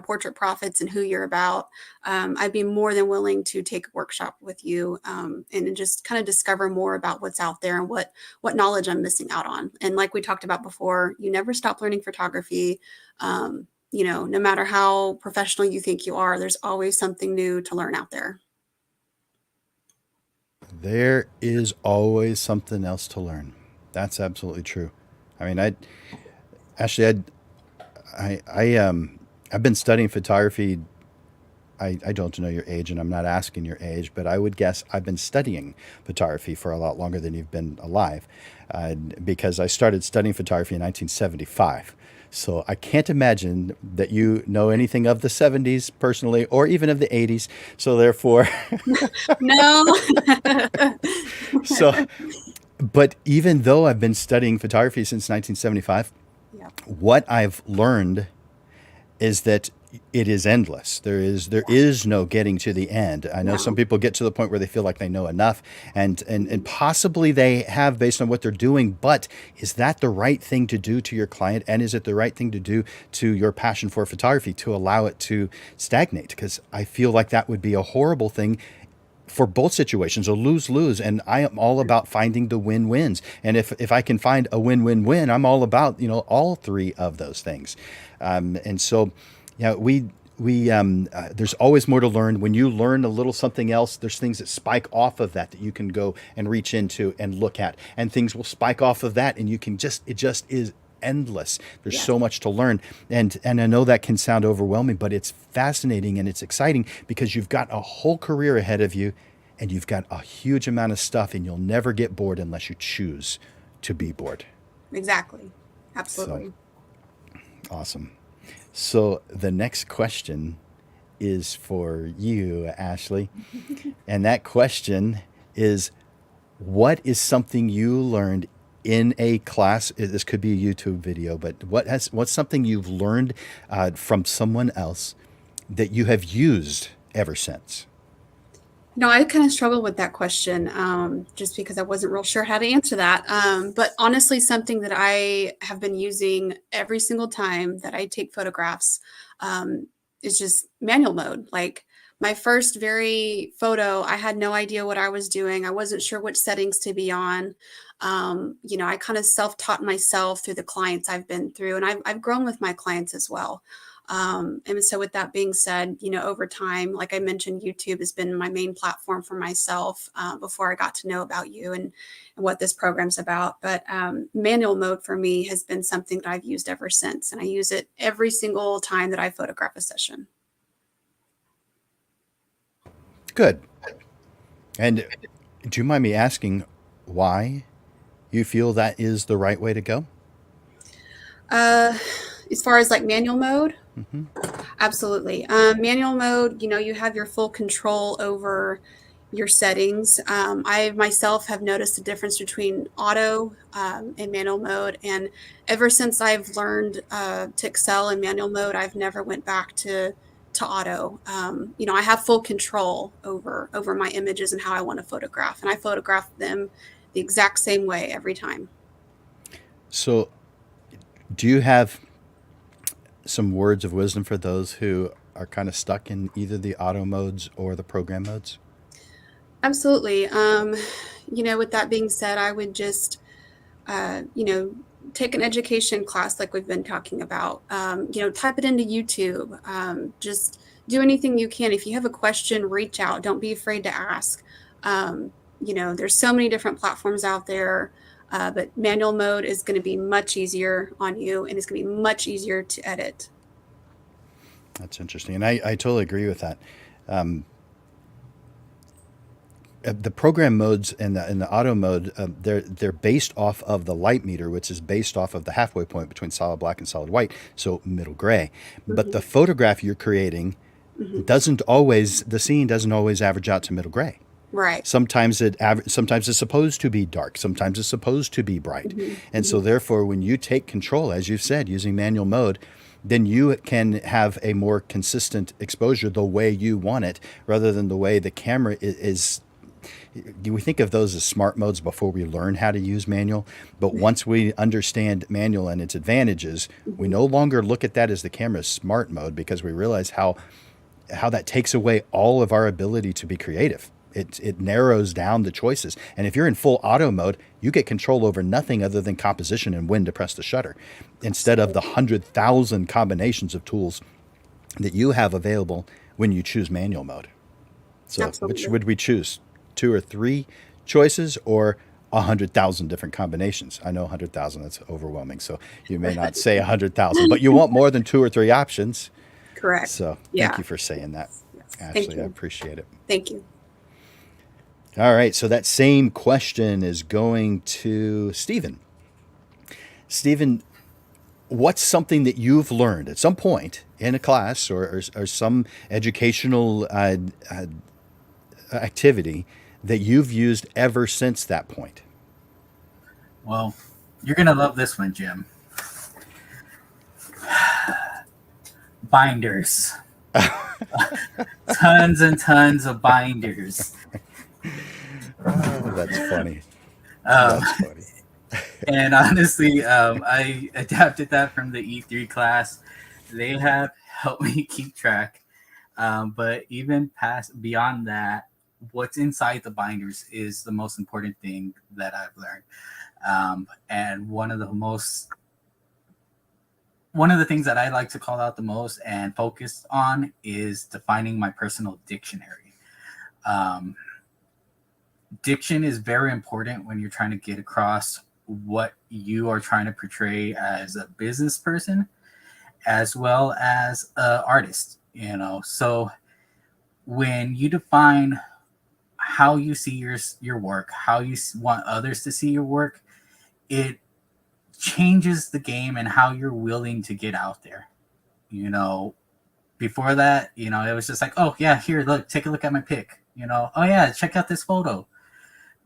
portrait profits and who you're about, I'd be more than willing to take a workshop with you and just kind of discover more about what's out there and what knowledge I'm missing out on. And like we talked about before, you never stop learning photography. No matter how professional you think you are, there's always something new to learn out there. There is always something else to learn. That's absolutely true. I mean, Ashley, I've been studying photography. I don't know your age, and I'm not asking your age, but I would guess I've been studying photography for a lot longer than you've been alive, because I started studying photography in 1975. So I can't imagine that you know anything of the 70s personally, or even of the 80s. So therefore, No. so, but even though I've been studying photography since 1975, Yeah. what I've learned is that it is endless. There is no getting to the end. I know some No. people get to the point where they feel like they know enough, and possibly they have based on what they're doing, but is that the right thing to do to your client, and is it the right thing to do to your passion for photography to allow it to stagnate? Because I feel like that would be a horrible thing for both situations, a lose-lose, and I am all about finding the win-wins. And if I can find a win-win-win, I'm all about all three of those things. And so, yeah, there's always more to learn. When you learn a little something else, there's things that spike off of that you can go and reach into and look at, and things will spike off of that, and it just is endless. There's Yes. so much to learn, and I know that can sound overwhelming, but it's fascinating and it's exciting because you've got a whole career ahead of you, and you've got a huge amount of stuff, and you'll never get bored unless you choose to be bored. Exactly. So Absolutely. awesome. So the next question is for you, Ashley, and that question is, what is something you learned in a class? This could be a YouTube video, but what's something you've learned from someone else that you have used ever since? No, I kind of struggled with that question just because I wasn't real sure how to answer that. But honestly, something that I have been using every single time that I take photographs is just manual mode. Like my first very photo, I had no idea what I was doing. I wasn't sure which settings to be on. I kind of self-taught myself through the clients I've been through, and I've grown with my clients as well. And so with that being said, over time, like I mentioned, YouTube has been my main platform for myself before I got to know about you and what this program's about. But manual mode for me has been something that I've used ever since. And I use it every single time that I photograph a session. Good. And do you mind me asking why you feel that is the right way to go? As far as like manual mode, Hmm. absolutely. Manual mode, you have your full control over your settings. I myself have noticed the difference between auto and manual mode. And ever since I've learned to excel in manual mode, I've never went back to auto. I have full control over my images and how I want to photograph. And I photograph them the exact same way every time. So, do you have some words of wisdom for those who are kind of stuck in either the auto modes or the program modes? Absolutely. With that being said, I would just, take an education class like we've been talking about. Type it into YouTube. Just do anything you can. If you have a question, reach out. Don't be afraid to ask. There's so many different platforms out there, but manual mode is going to be much easier on you, and it's going to be much easier to edit. That's interesting, and I totally agree with that. Um, the program modes and the auto mode, they're based off of the light meter, which is based off of the halfway point between solid black and solid white, so middle gray. But the photograph you're creating doesn't always, the scene doesn't always average out to middle gray. Right. Sometimes sometimes it's supposed to be dark. Sometimes it's supposed to be bright. And so therefore, when you take control, as you've said, using manual mode, then you can have a more consistent exposure the way you want it, rather than the way the camera is. We think of those as smart modes before we learn how to use manual. But once we understand manual and its advantages, we no longer look at that as the camera's smart mode, because we realize how that takes away all of our ability to be creative. It narrows down the choices. And if you're in full auto mode, you get control over nothing other than composition and when to press the shutter, instead of the 100,000 combinations of tools that you have available when you choose manual mode. So Absolutely. which would we choose? 2 or 3 choices, or 100,000 different combinations? I know 100,000, that's overwhelming. So you may not say 100,000, but you want more than 2 or 3 options. Correct. So Yeah. thank you for saying that, Thank Ashley. you. I appreciate it. Thank you. All right. So that same question is going to Stephen. Stephen, what's something that you've learned at some point in a class or some educational activity that you've used ever since that point? Well, you're going to love this one, Jim. Binders. Tons and tons of binders. Oh, that's funny. Um, That's funny. and honestly, I adapted that from the E3 class. They have helped me keep track. But even beyond that, what's inside the binders is the most important thing that I've learned. And one of the things that I like to call out the most and focus on is defining my personal dictionary. Diction is very important when you're trying to get across what you are trying to portray as a business person, as well as an artist. So when you define how you see your work, how you want others to see your work, it changes the game and how you're willing to get out there. Before that, it was just like, oh yeah, here, look, take a look at my pic. Oh yeah, check out this photo.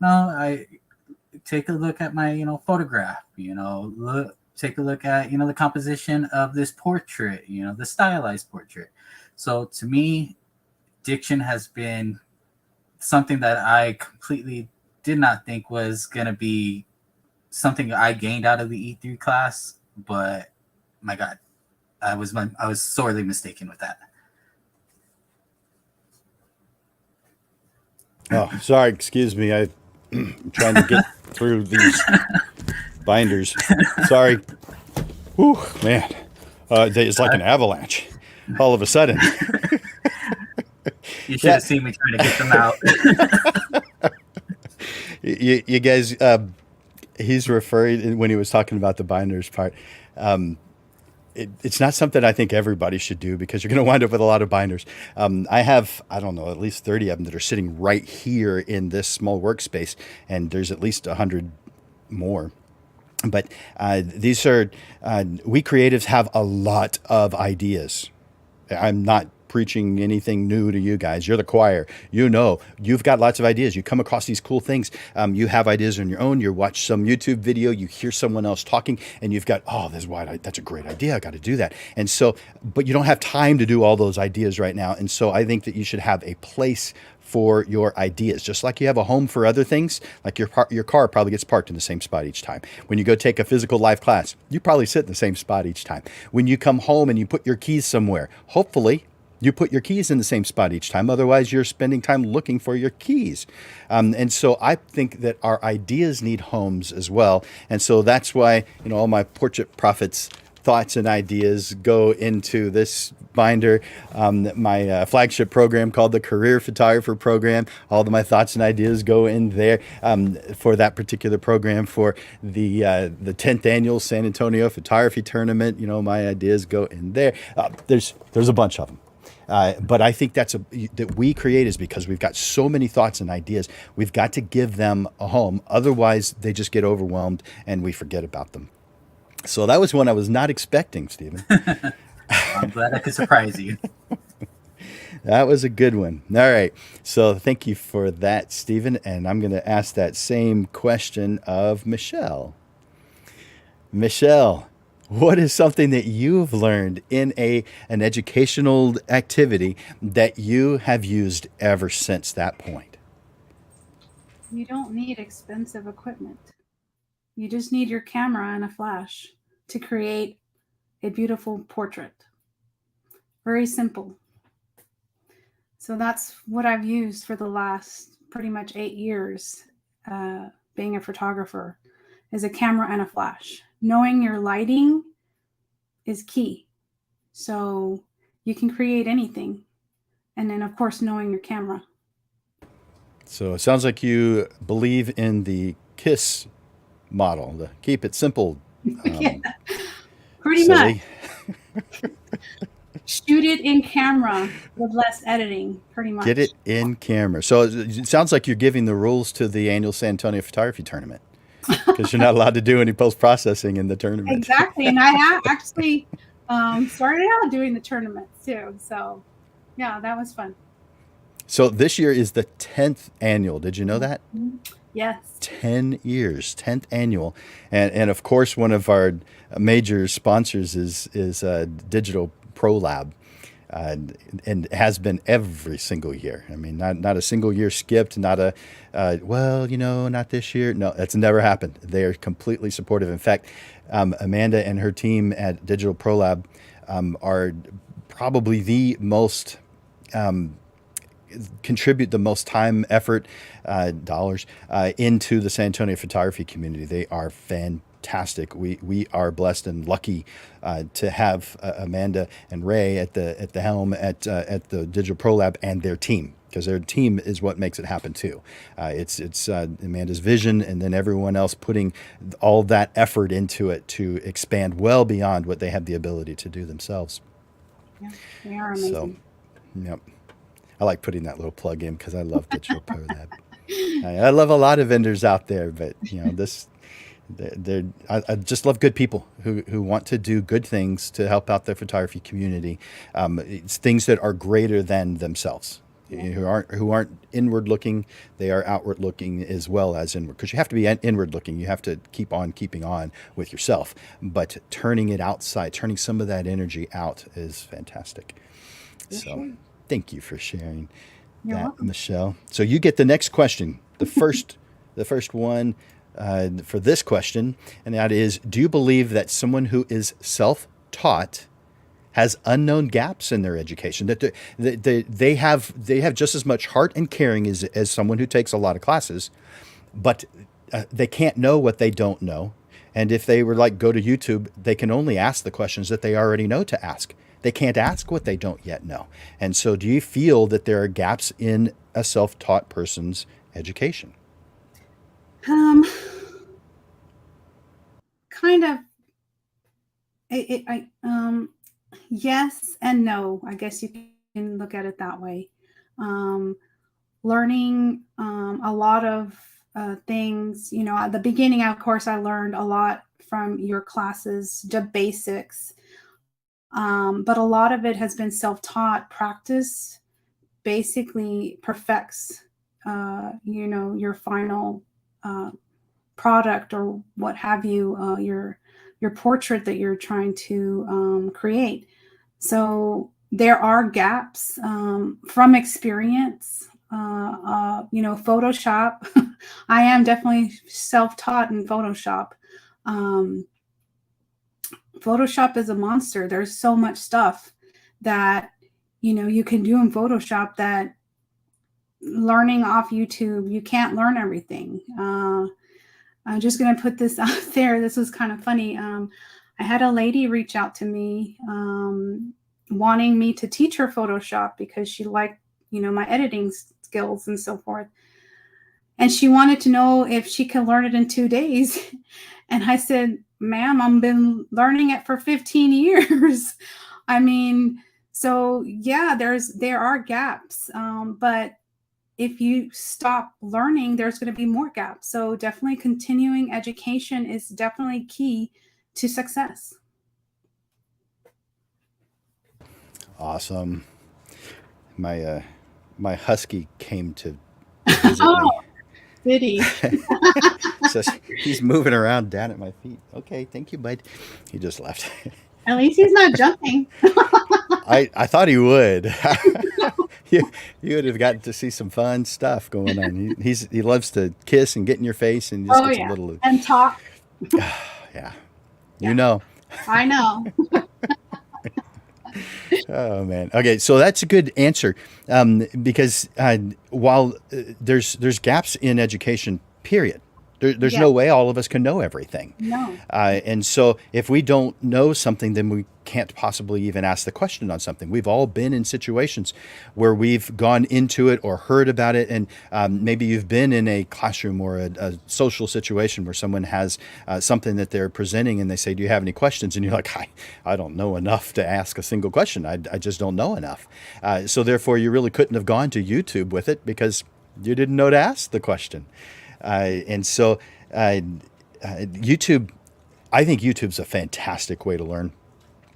No, I take a look at my, photograph. Take a look at, the composition of this portrait. The stylized portrait. So to me, diction has been something that I completely did not think was going to be something I gained out of the E3 class, but my God, I was sorely mistaken with that. Oh, sorry. Excuse me. I'm trying to get through these binders. Sorry. Whew, man. It's like an avalanche all of a sudden. You should have seen me trying to get them out. You guys, he's referring, when he was talking about the binders part, it's not something I think everybody should do, because you're going to wind up with a lot of binders. I have, I don't know, at least 30 of them that are sitting right here in this small workspace, and there's at least 100 more. But these are, we creatives have a lot of ideas. I'm not preaching anything new to you guys. You're the choir. You've got lots of ideas. You come across these cool things. You have ideas on your own. You watch some YouTube video. You hear someone else talking, and you've got, oh, that's a great idea. I got to do that. And so, but you don't have time to do all those ideas right now. And so I think that you should have a place for your ideas, just like you have a home for other things. Like your car probably gets parked in the same spot each time. When you go take a physical life class, you probably sit in the same spot each time. When you come home and you put your keys somewhere, hopefully You put your keys in the same spot each time. Otherwise, you're spending time looking for your keys. And so I think that our ideas need homes as well. And so that's why, all my Portrait Prophets thoughts and ideas go into this binder, my flagship program called the Career Photographer Program. All of my thoughts and ideas go in there for that particular program. For the 10th annual San Antonio Photography Tournament, my ideas go in there. There's a bunch of them. But I think that we create is because we've got so many thoughts and ideas. We've got to give them a home. Otherwise, they just get overwhelmed and we forget about them. So that was one I was not expecting, Stephen. I'm glad I could surprise you. That was a good one. All right. So thank you for that, Stephen. And I'm going to ask that same question of Michelle. Michelle, what is something that you've learned in an educational activity that you have used ever since that point? You don't need expensive equipment. You just need your camera and a flash to create a beautiful portrait. Very simple. So that's what I've used for the last pretty much 8 years being a photographer, is a camera and a flash. Knowing your lighting is key. So you can create anything. And then, of course, knowing your camera. So it sounds like you believe in the KISS model, the keep it simple. Yeah, pretty much. Shoot it in camera with less editing, pretty much. Get it in camera. So it sounds like you're giving the rules to the annual San Antonio Photography Tournament, because you're not allowed to do any post-processing in the tournament. Exactly. And I actually started out doing the tournaments too. So yeah, that was fun. So this year is the 10th annual. Did you know that? Yes. 10 years, 10th annual. And of course, one of our major sponsors is Digital Pro Lab. And has been every single year. I mean, not a single year skipped, not not this year. No, that's never happened. They are completely supportive. In fact, Amanda and her team at Digital Pro Lab are probably the most contribute the most time, effort, dollars into the San Antonio photography community. They are fantastic. We are blessed and lucky to have Amanda and Ray at the helm at the Digital Pro Lab, and their team, because their team is what makes it happen too. It's Amanda's vision, and then everyone else putting all that effort into it to expand well beyond what they have the ability to do themselves. Yeah, they are amazing. So, yep. I like putting that little plug in because I love Digital Pro Lab. I love a lot of vendors out there, but I just love good people who want to do good things to help out the photography community. It's things that are greater than themselves, who aren't inward looking. They are outward looking as well as inward, because you have to be inward looking. You have to keep on keeping on with yourself, but turning it outside, turning some of that energy out is fantastic. So thank you for sharing that, Michelle. So you get the next question, the first one for this question, and that is: do you believe that someone who is self-taught has unknown gaps in their education, that they have just as much heart and caring as someone who takes a lot of classes, but they can't know what they don't know? And if they were go to YouTube, they can only ask the questions that they already know to ask. They can't ask what they don't yet know. And so do you feel that there are gaps in a self-taught person's education? Kind of. Yes and no. I guess you can look at it that way. Learning a lot of things. At the beginning, of course, I learned a lot from your classes, the basics. But a lot of it has been self-taught. Practice basically perfects, your final product, or what have you, your portrait that you're trying to create. So there are gaps from experience. Photoshop. I am definitely self-taught in Photoshop. Photoshop is a monster. There's so much stuff that you can do in Photoshop that learning off YouTube, you can't learn everything. I'm just going to put this out there. This was kind of funny. I had a lady reach out to me wanting me to teach her Photoshop because she liked, my editing skills and so forth. And she wanted to know if she could learn it in 2 days. And I said, ma'am, I've been learning it for 15 years. I mean, so yeah, there are gaps. But if you stop learning, there's going to be more gaps. So definitely continuing education is definitely key to success. Awesome. My husky came to visit me. Goody. So he's moving around down at my feet. Okay, thank you, bud. He just left. At least he's not jumping. I thought he would. you would have gotten to see some fun stuff going on. He loves to kiss and get in your face and just gets a little. And talk. Yeah, you know. I know. Oh man. Okay, so that's a good answer because while there's gaps in education, period. There's no way all of us can know everything. No. And so if we don't know something, then we can't possibly even ask the question on something. We've all been in situations where we've gone into it or heard about it. And maybe you've been in a classroom or a social situation where someone has something that they're presenting and they say, do you have any questions? And you're like, I don't know enough to ask a single question. I just don't know enough. So therefore, you really couldn't have gone to YouTube with it because you didn't know to ask the question. And so YouTube, I think YouTube's a fantastic way to learn.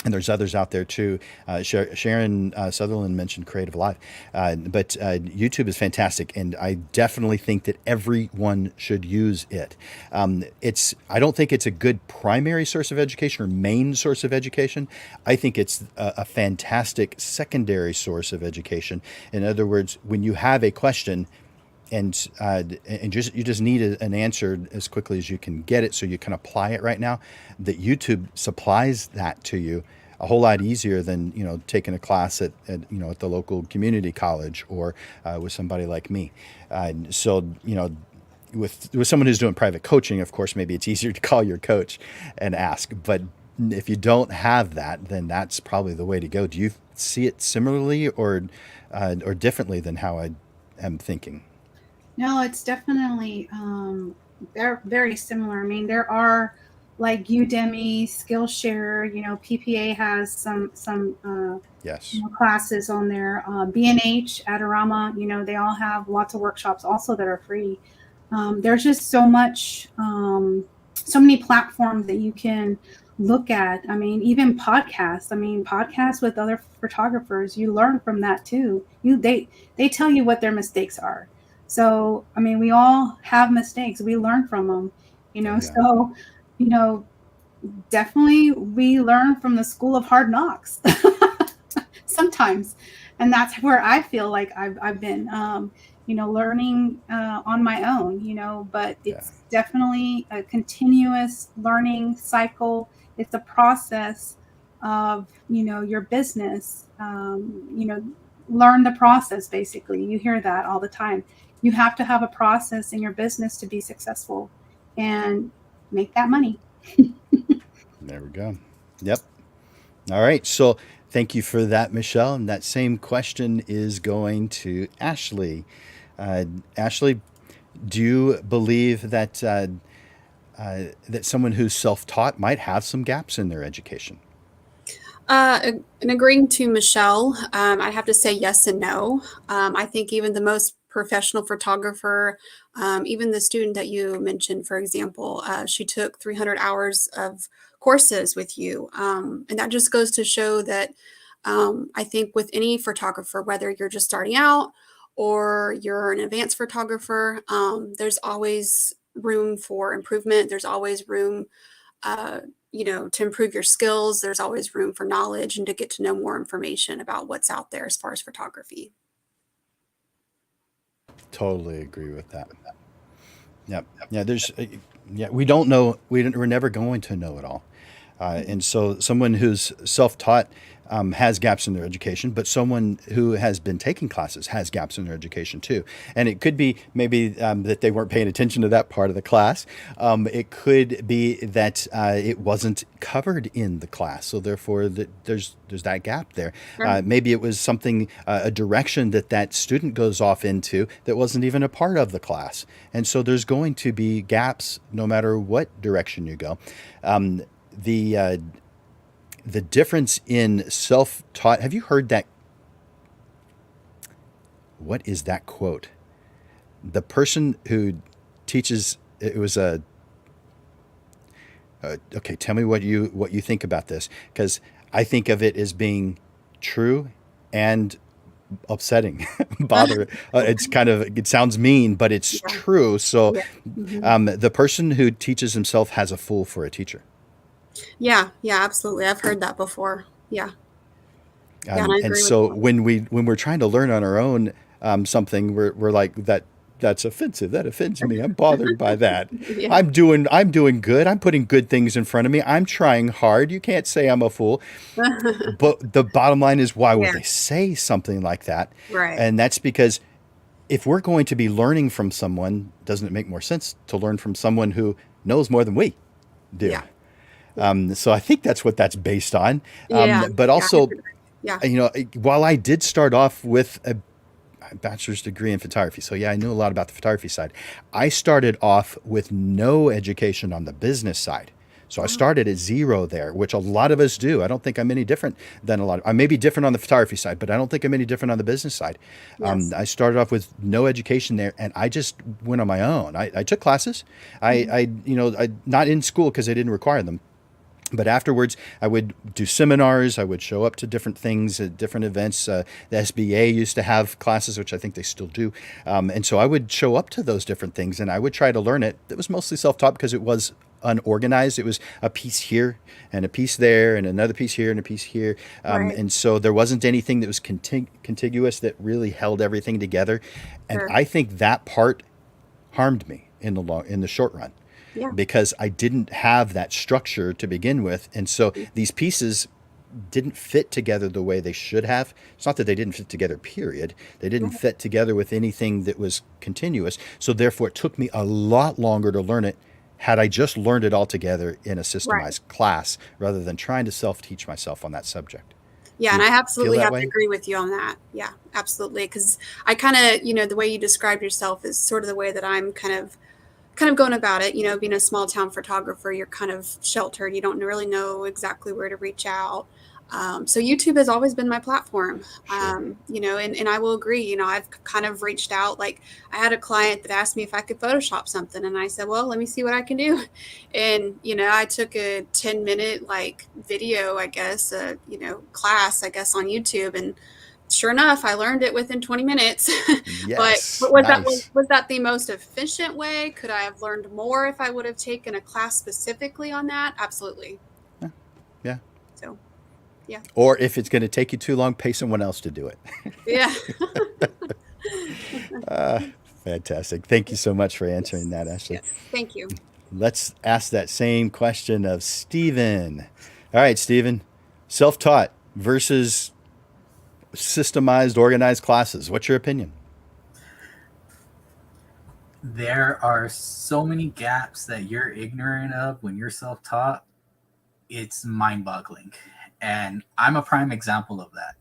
And there's others out there too. Sharon Sutherland mentioned Creative Live, but YouTube is fantastic, and I definitely think that everyone should use it. I don't think it's a good primary source of education or main source of education. I think it's a fantastic secondary source of education. In other words, when you have a question, and you just need an answer as quickly as you can get it, so you can apply it right now. That YouTube supplies that to you a whole lot easier than taking a class at the local community college or with somebody like me. So with someone who's doing private coaching, of course, maybe it's easier to call your coach and ask. But if you don't have that, then that's probably the way to go. Do you see it similarly or differently than how I am thinking? No, it's definitely they're very similar. I mean, there are like Udemy, Skillshare. PPA has some Yes. classes on there. B&H, Adorama. They all have lots of workshops also that are free. There's just so many platforms that you can look at. I mean, even podcasts. Podcasts with other photographers. You learn from that too. They tell you what their mistakes are. So, we all have mistakes. We learn from them, Yeah. So, definitely we learn from the school of hard knocks sometimes. And that's where I feel like I've been, learning on my own, but it's definitely a continuous learning cycle. It's a process of, your business, learn the process. Basically, you hear that all the time. You have to have a process in your business to be successful and make that money. There we go. Yep. All right. So thank you for that, Michelle. And that same question is going to Ashley. Ashley, do you believe that that someone who's self-taught might have some gaps in their education? In agreeing to Michelle, I have to say yes and no. I think even the most professional photographer, even the student that you mentioned, for example, she took 300 hours of courses with you. And that just goes to show that I think with any photographer, whether you're just starting out or you're an advanced photographer, there's always room for improvement. There's always room to improve your skills. There's always room for knowledge and to get to know more information about what's out there as far as photography. Totally agree with that. Yep. Yeah. We don't know. We're never going to know it all. And so someone who's self-taught has gaps in their education, but someone who has been taking classes has gaps in their education too. And it could be maybe that they weren't paying attention to that part of the class. It could be that it wasn't covered in the class, so therefore there's that gap there. Sure. Maybe it was something, a direction that student goes off into that wasn't even a part of the class, and so there's going to be gaps no matter what direction you go. Um, the difference in self-taught. Have you heard that? What is that quote? The person who teaches, it was a okay, tell me what you think about this, because I think of it as being true and upsetting. Bother. It's kind of, it sounds mean, but it's Yeah. true. So Yeah. Mhm. the person who teaches himself has a fool for a teacher. Yeah, absolutely. I've heard that before. Yeah, and I And agree with so that. when we're trying to learn on our own something, we're like that's offensive. That offends me. I'm bothered by that. Yeah. I'm doing good. I'm putting good things in front of me. I'm trying hard. You can't say I'm a fool. But the bottom line is, why would Yeah. they say something like that? Right. And that's because if we're going to be learning from someone, doesn't it make more sense to learn from someone who knows more than we do? Yeah. So I think that's what that's based on. Yeah. But I also, agree. Yeah. while I did start off with a bachelor's degree in photography, so yeah, I knew a lot about the photography side. I started off with no education on the business side. So I started at zero there, which a lot of us do. I don't think I'm any different than a lot I may be different on the photography side, but I don't think I'm any different on the business side. Yes. I started off with no education there, and I just went on my own. I took classes. I not in school because they didn't require them. But afterwards, I would do seminars. I would show up to different things at different events. The SBA used to have classes, which I think they still do. And so I would show up to those different things, and I would try to learn it. It was mostly self-taught because it was unorganized. It was a piece here and a piece there and another piece here and a piece here. Right. And so there wasn't anything that was contiguous that really held everything together. And Sure. I think that part harmed me in the short run, Yeah. because I didn't have that structure to begin with. And so these pieces didn't fit together the way they should have. It's not that they didn't fit together, period. They didn't fit together with anything that was continuous. So therefore, it took me a lot longer to learn it had I just learned it all together in a Right. systemized class rather than trying to self-teach myself on that subject. Yeah, Do and you I feel absolutely that have to way? agree with you on that. Yeah, absolutely. Because I kind of, the way you described yourself is sort of the way that I'm kind of going about it. Being a small town photographer, you're kind of sheltered. You don't really know exactly where to reach out. So YouTube has always been my platform. Sure. And I will agree. I've kind of reached out. Like I had a client that asked me if I could Photoshop something, and I said, "Well, let me see what I can do." And I took a 10-minute like video, I guess, class, I guess, on YouTube, and sure enough, I learned it within 20 minutes. but Yes. was that Nice. was that the most efficient way? Could I have learned more if I would have taken a class specifically on that? Absolutely. Yeah. So, yeah. Or if it's going to take you too long, pay someone else to do it. Yeah. Fantastic. Thank you so much for answering Yes. that, Ashley. Yes. Thank you. Let's ask that same question of Stephen. All right, Stephen, self-taught versus systemized, organized classes. What's your opinion? There are so many gaps that you're ignorant of when you're self-taught. It's mind-boggling. And I'm a prime example of that.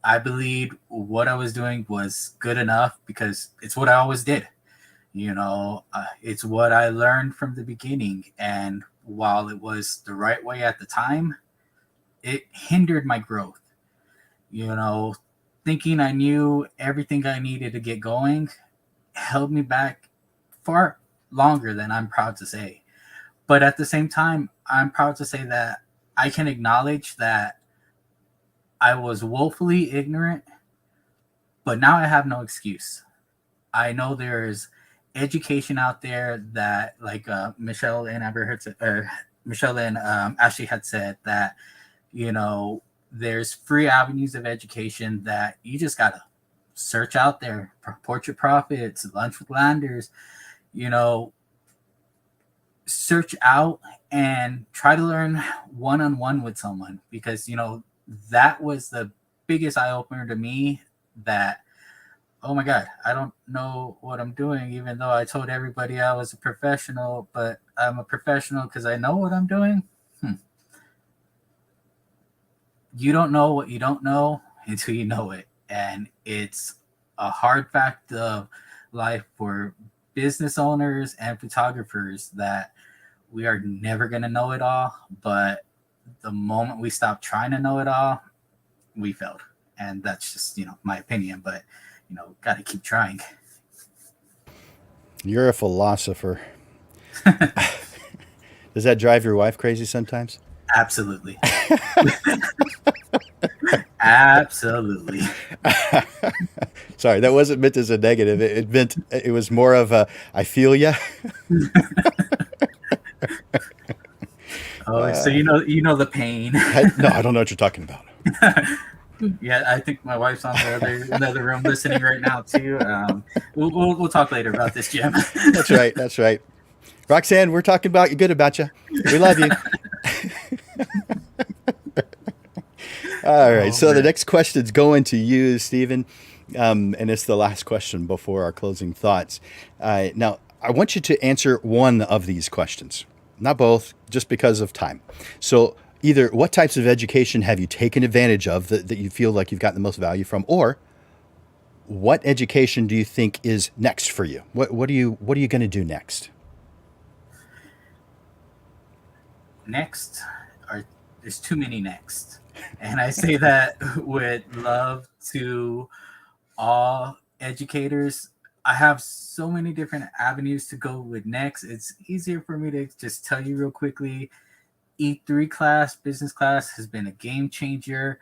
I believed what I was doing was good enough because it's what I always did. It's what I learned from the beginning. And while it was the right way at the time, it hindered my growth. Thinking I knew everything I needed to get going held me back far longer than I'm proud to say. But at the same time, I'm proud to say that I can acknowledge that I was woefully ignorant, but now I have no excuse. I know there's education out there that, like Michelle and Ashley had said, that there's free avenues of education that you just gotta search out there. Portrait Profits, Lunch with Landers, search out and try to learn one-on-one with someone, because that was the biggest eye-opener to me, that oh my god, I don't know what I'm doing, even though I told everybody I was a professional, but I'm a professional because I know what I'm doing. You don't know what you don't know until you know it. And it's a hard fact of life for business owners and photographers, that we are never going to know it all. But the moment we stop trying to know it all, we failed. And that's just, my opinion. But, got to keep trying. You're a philosopher. Does that drive your wife crazy sometimes? Absolutely. Absolutely. Sorry, that wasn't meant as a negative. It was more of a I feel ya. Oh, so you know the pain. No, I don't know what you're talking about. Yeah, I think my wife's on the other room listening right now too. We'll talk later about this, Jim. That's right. That's right. Roxanne, we're talking about you. Good about you. We love you. All right. So the next question's going to you, Stephen, and it's the last question before our closing thoughts. Now, I want you to answer one of these questions, not both, just because of time. So either what types of education have you taken advantage of that you feel like you've gotten the most value from, or what education do you think is next for you? What are you going to do next? Next, there's too many next. And I say that with love to all educators. I have so many different avenues to go with next. It's easier for me to just tell you real quickly. E3 class, business class, has been a game changer.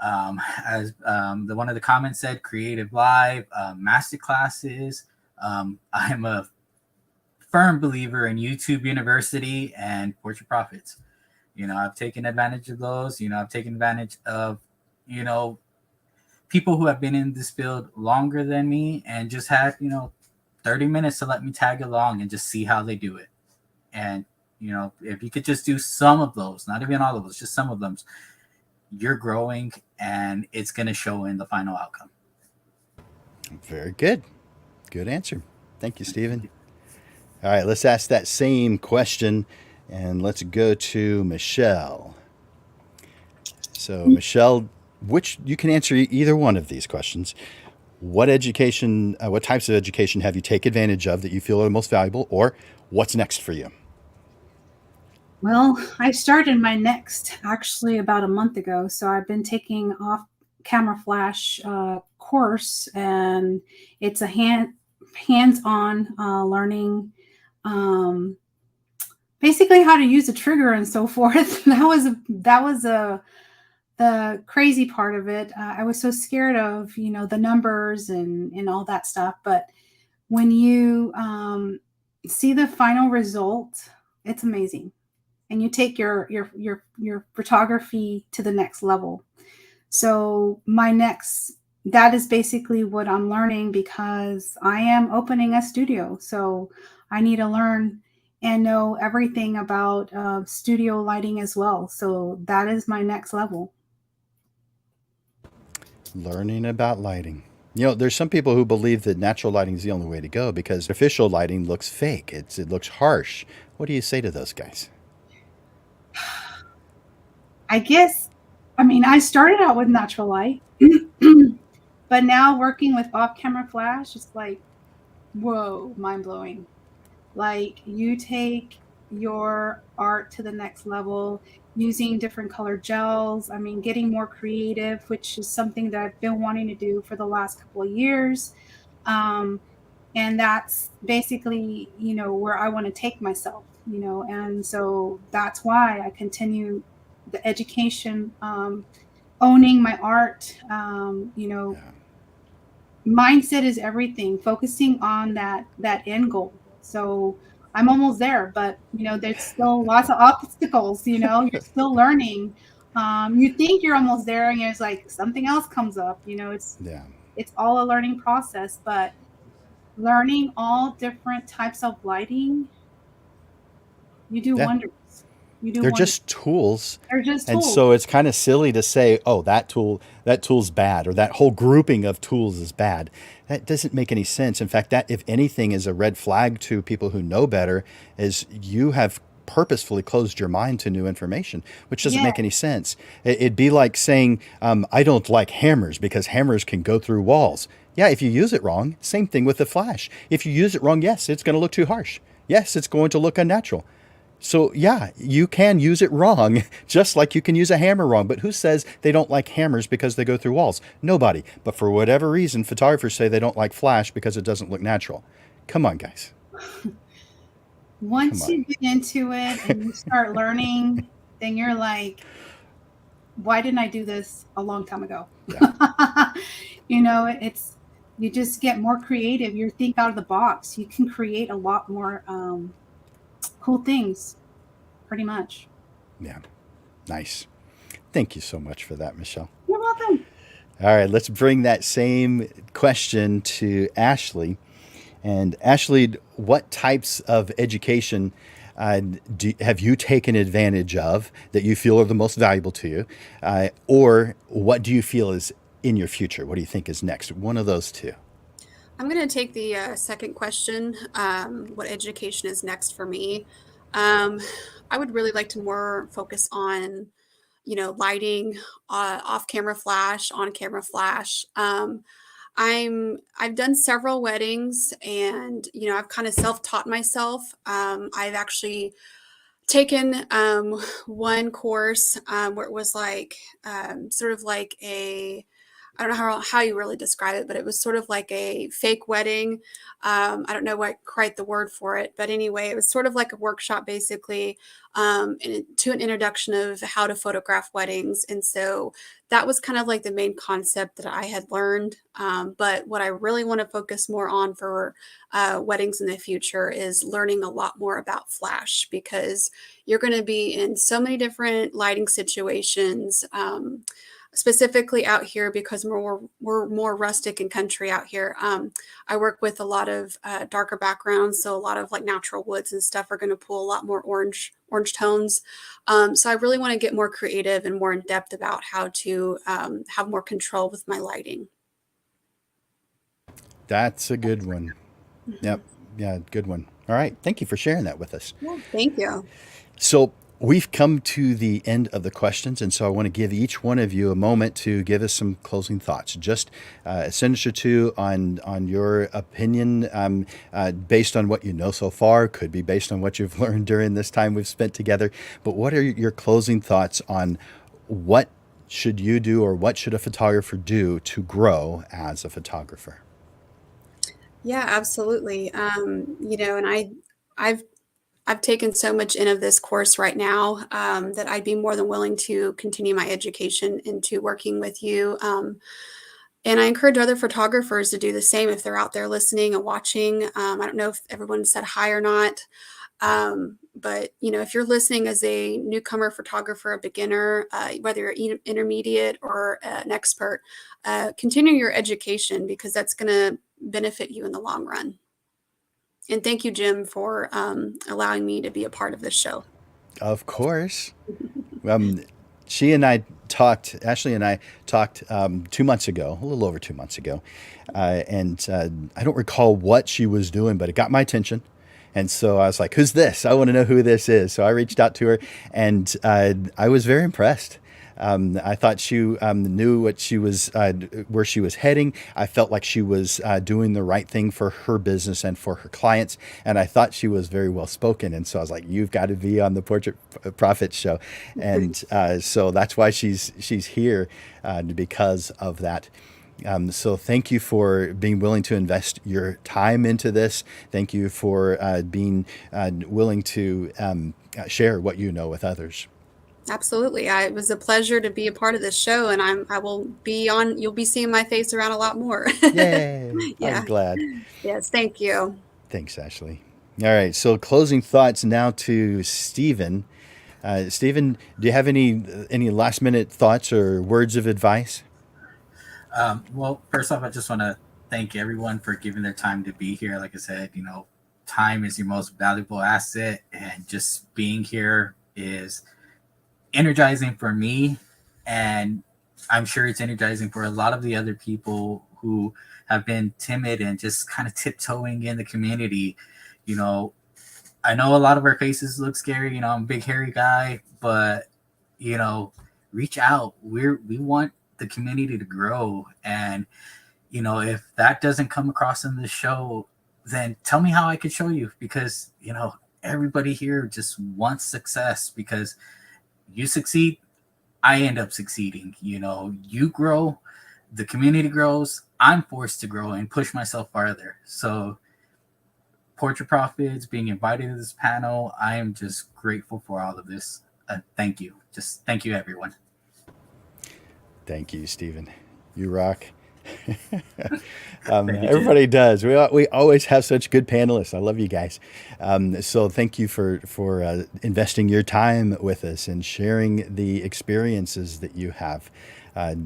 As one of the comments said, Creative Live, master classes. I'm a firm believer in YouTube University and Portrait Profits. I've taken advantage of those. I've taken advantage of, people who have been in this field longer than me, and just had, 30 minutes to let me tag along and just see how they do it. And, if you could just do some of those, not even all of those, just some of them, you're growing, and it's going to show in the final outcome. Very good. Good answer. Thank you, Stephen. All right, let's ask that same question, and let's go to Michelle. So, Michelle, you can answer either one of these questions. What types of education have you taken advantage of that you feel are most valuable, or what's next for you? Well, I started my next actually about a month ago. So I've been taking off camera flash course, and it's a hands-on learning, basically how to use a trigger and so forth. That was the crazy part of it. I was so scared of the numbers and all that stuff, but when you see the final result, it's amazing. And you take your photography to the next level. So that is basically what I'm learning, because I am opening a studio. So I need to learn and know everything about studio lighting as well. So that is my next level. Learning about lighting. There's some people who believe that natural lighting is the only way to go because artificial lighting looks fake. It looks harsh. What do you say to those guys? I guess, I started out with natural light, but now working with off-camera flash, it's like, whoa, mind-blowing. Like, you take your art to the next level using different color gels. Getting more creative, which is something that I've been wanting to do for the last couple of years. And that's basically, where I want to take myself, and so that's why I continue the education, owning my art. Mindset is everything, focusing on that end goal. So I'm almost there, but there's still lots of obstacles. You're still learning. You think you're almost there, and it's like something else comes up. It's all a learning process, but learning all different types of lighting You do Yeah. wonders. You do They're wonders. just tools. They're just And tools. so it's kind of silly to say, oh, that tool's bad, or that whole grouping of tools is bad. That doesn't make any sense. In fact, that, if anything, is a red flag to people who know better, is you have purposefully closed your mind to new information, which doesn't Yeah. make any sense. It'd be like saying, I don't like hammers because hammers can go through walls. Yeah, if you use it wrong. Same thing with the flash. If you use it wrong, yes, it's going to look too harsh. Yes, it's going to look unnatural. So, yeah, you can use it wrong, just like you can use a hammer wrong. But who says they don't like hammers because they go through walls? Nobody. But for whatever reason, photographers say they don't like flash because it doesn't look natural. Come on, guys. Once you get into it and you start learning, then you're like, why didn't I do this a long time ago? Yeah. It's you just get more creative. You think out of the box. You can create a lot more cool things, pretty much. Yeah. Nice. Thank you so much for that, Michelle. You're welcome. All right, let's bring that same question to Ashley. And Ashley, what types of education have you taken advantage of that you feel are the most valuable to you? Or what do you feel is in your future? What do you think is next? One of those two. I'm going to take the second question. What education is next for me? I would really like to more focus on, lighting, off-camera flash, on-camera flash. I've done several weddings, and I've kind of self-taught myself. I've actually taken one course where it was like sort of like a, I don't know how you really describe it, but it was sort of like a fake wedding. I don't know what quite the word for it, but anyway, it was sort of like a workshop basically, to an introduction of how to photograph weddings. And so that was kind of like the main concept that I had learned. But what I really want to focus more on for weddings in the future is learning a lot more about flash, because you're going to be in so many different lighting situations. Specifically out here, because we're more rustic and country out here. I work with a lot of darker backgrounds, so a lot of like natural woods and stuff are going to pull a lot more orange tones. So I really want to get more creative and more in depth about how to have more control with my lighting. That's a good one. Yep. Yeah, good one. All right. Thank you for sharing that with us. Yeah, thank you. So we've come to the end of the questions, and so I want to give each one of you a moment to give us some closing thoughts. Just a sentence or two on your opinion, based on what you know so far. Could be based on what you've learned during this time we've spent together. But what are your closing thoughts on what should you do, or what should a photographer do to grow as a photographer? Yeah, absolutely. And I've taken so much in of this course right now that I'd be more than willing to continue my education into working with you. And I encourage other photographers to do the same if they're out there listening and watching. I don't know if everyone said hi or not. But if you're listening as a newcomer photographer, a beginner, whether you're intermediate or an expert, continue your education, because that's going to benefit you in the long run. And thank you, Jim, for allowing me to be a part of this show. Of course. Ashley and I talked 2 months ago, a little over 2 months ago. And I don't recall what she was doing, but it got my attention. And so I was like, who's this? I want to know who this is. So I reached out to her, and I was very impressed. I thought she knew what she was, where she was heading. I felt like she was doing the right thing for her business and for her clients, and I thought she was very well spoken. And so I was like, "You've got to be on the Portrait Profits show," and so that's why she's here, because of that. So thank you for being willing to invest your time into this. Thank you for being willing to share what you know with others. Absolutely. It was a pleasure to be a part of this show, and I will be on, you'll be seeing my face around a lot more. Yay! Yeah. I'm glad. Yes, thank you. Thanks, Ashley. All right, so closing thoughts now to Stephen. Stephen, do you have any last minute thoughts or words of advice? Well, first off, I just want to thank everyone for giving their time to be here. Like I said, time is your most valuable asset, and just being here is energizing for me, and I'm sure it's energizing for a lot of the other people who have been timid and just kind of tiptoeing in the community. You know, I know a lot of our faces look scary. You know, I'm a big hairy guy, but you know, reach out. We want the community to grow, and you know, if that doesn't come across in the show, then tell me how I could show you, because you know, everybody here just wants success. Because you succeed, I end up succeeding. You know, you grow, the community grows, I'm forced to grow and push myself farther. So Portrait Profits, being invited to this panel, I am just grateful for all of this. Thank you. Just thank you, everyone. Thank you, Stephen. You rock. Thank you, Jim. Everybody does. We always have such good panelists. I love you guys. So thank you for investing your time with us and sharing the experiences that you have,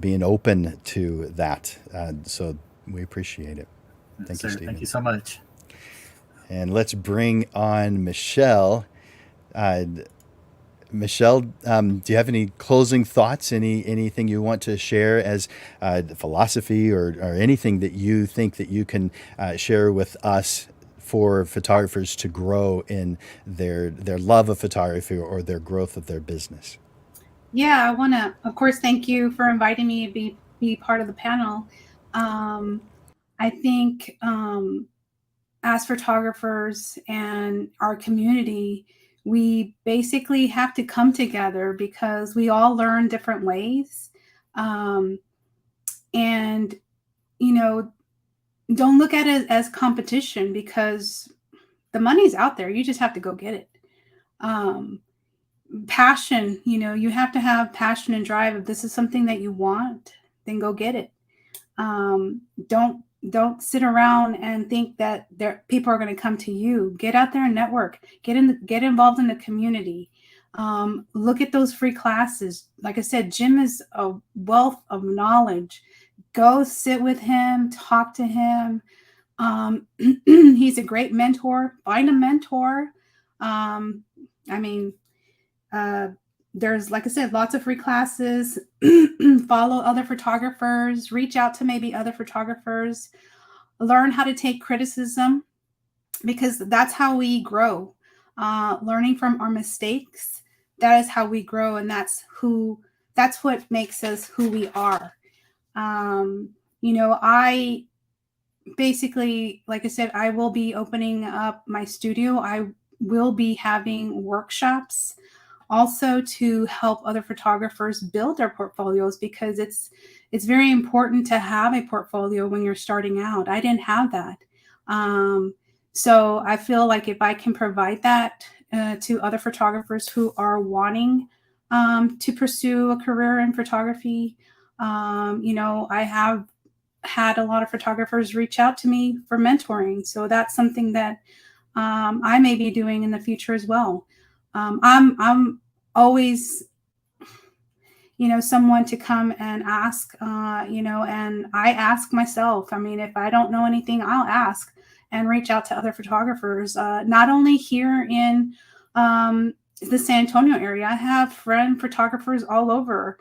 being open to that. So we appreciate it. Thank you, Sir, Stephen. thank you so much. And let's bring on Michelle. Michelle, do you have any closing thoughts? Anything you want to share as philosophy or anything that you think that you can share with us for photographers to grow in their love of photography or their growth of their business? Yeah, I want to, of course, thank you for inviting me to be part of the panel. I think as photographers and our community, we basically have to come together because we all learn different ways. And, you know, don't look at it as competition, because the money's out there. You just have to go get it. Passion, you know, you have to have passion and drive. If this is something that you want, then go get it. Don't sit around and think that people are going to come to you. Get out there and network. Get involved in the community. Look at those free classes. Like I said, Jim is a wealth of knowledge. Go sit with him, talk to him. He's a great mentor. Find a mentor. There's, like I said, lots of free classes. Follow other photographers, reach out to maybe other photographers, learn how to take criticism, because that's how we grow. Learning from our mistakes, that is how we grow, and that's what makes us who we are. You know, I basically, like I said, I will be opening up my studio. I will be having workshops also to help other photographers build their portfolios, because it's very important to have a portfolio when you're starting out. I didn't have that. So I feel like if I can provide that to other photographers who are wanting to pursue a career in photography, you know, I have had a lot of photographers reach out to me for mentoring. So that's something that I may be doing in the future as well. I'm always, you know, someone to come and ask, you know, and I ask myself. I mean, if I don't know anything, I'll ask and reach out to other photographers, not only here in the San Antonio area. I have friend photographers all over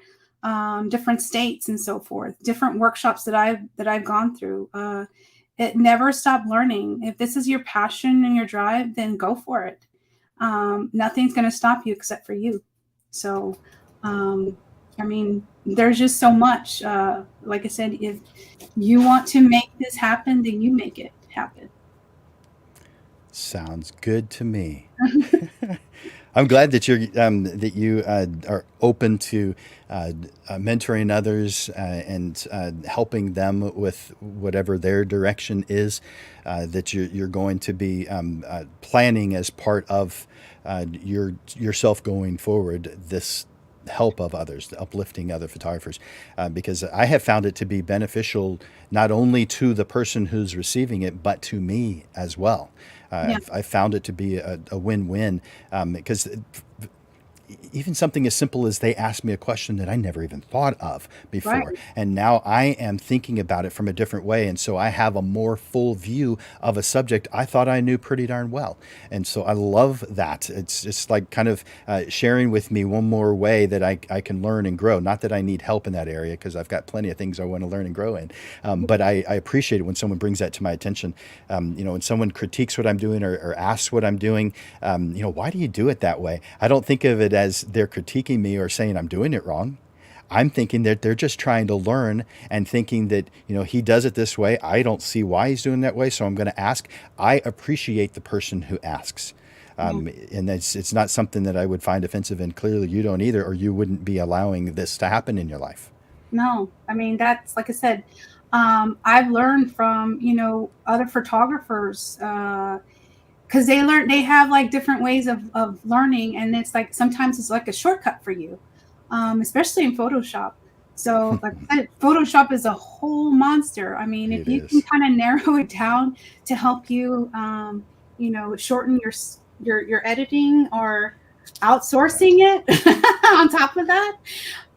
different states and so forth, different workshops that I've gone through. It never stop learning. If this is your passion and your drive, then go for it. Nothing's going to stop you except for you. So, I mean, there's just so much. Like I said, if you want to make this happen, then you make it happen. Sounds good to me. I'm glad that you are open to mentoring others and helping them with whatever their direction is. That you're going to be planning as part of yourself going forward. This help of others, uplifting other photographers, because I have found it to be beneficial not only to the person who's receiving it, but to me as well. Yeah. I found it to be a win-win, because even something as simple as they asked me a question that I never even thought of before. Right. And now I am thinking about it from a different way. And so I have a more full view of a subject I thought I knew pretty darn well. And so I love that. It's just like kind of sharing with me one more way that I can learn and grow. Not that I need help in that area, because I've got plenty of things I want to learn and grow in. But I appreciate it when someone brings that to my attention. When someone critiques what I'm doing, or asks what I'm doing, why do you do it that way? I don't think of it as they're critiquing me or saying I'm doing it wrong. I'm thinking that they're just trying to learn, and thinking that, he does it this way. I don't see why he's doing that way, so I'm going to ask. I appreciate the person who asks. And it's not something that I would find offensive, and clearly you don't either, or you wouldn't be allowing this to happen in your life. No, I mean, that's, like I said, I've learned from, other photographers, because they have like different ways of learning, and it's like sometimes it's like a shortcut for you, especially in Photoshop. So like I said, Photoshop is a whole monster. I mean, if you can kind of narrow it down to help you, shorten your editing, or outsourcing it on top of that.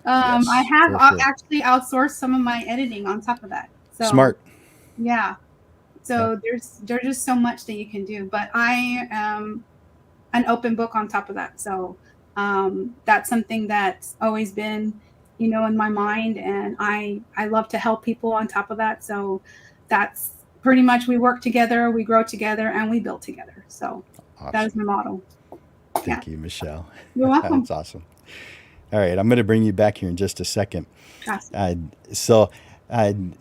I have actually outsourced some of my editing on top of that. So smart. Yeah. So there's just so much that you can do, but I am an open book on top of that. So that's something that's always been, in my mind, and I love to help people on top of that. So that's pretty much, we work together, we grow together, and we build together. So Awesome. That is my motto. Thank you, Michelle. You're welcome. That's awesome. All right, I'm going to bring you back here in just a second. Awesome. I'm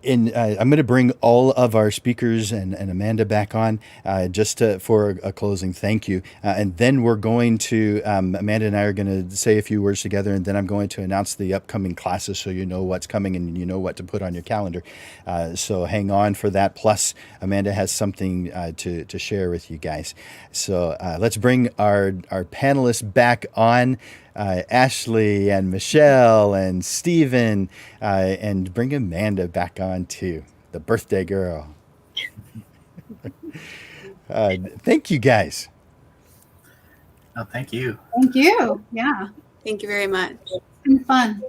going to bring all of our speakers and Amanda back on for a closing thank you. And then we're going to, Amanda and I are going to say a few words together, and then I'm going to announce the upcoming classes so you know what's coming and you know what to put on your calendar. So hang on for that. Plus, Amanda has something to share with you guys. So let's bring our panelists back on. Ashley and Michelle and Stephen, and bring Amanda back on too, the birthday girl. Thank you, guys. Oh, thank you. Thank you. Yeah. Thank you very much. It's been fun.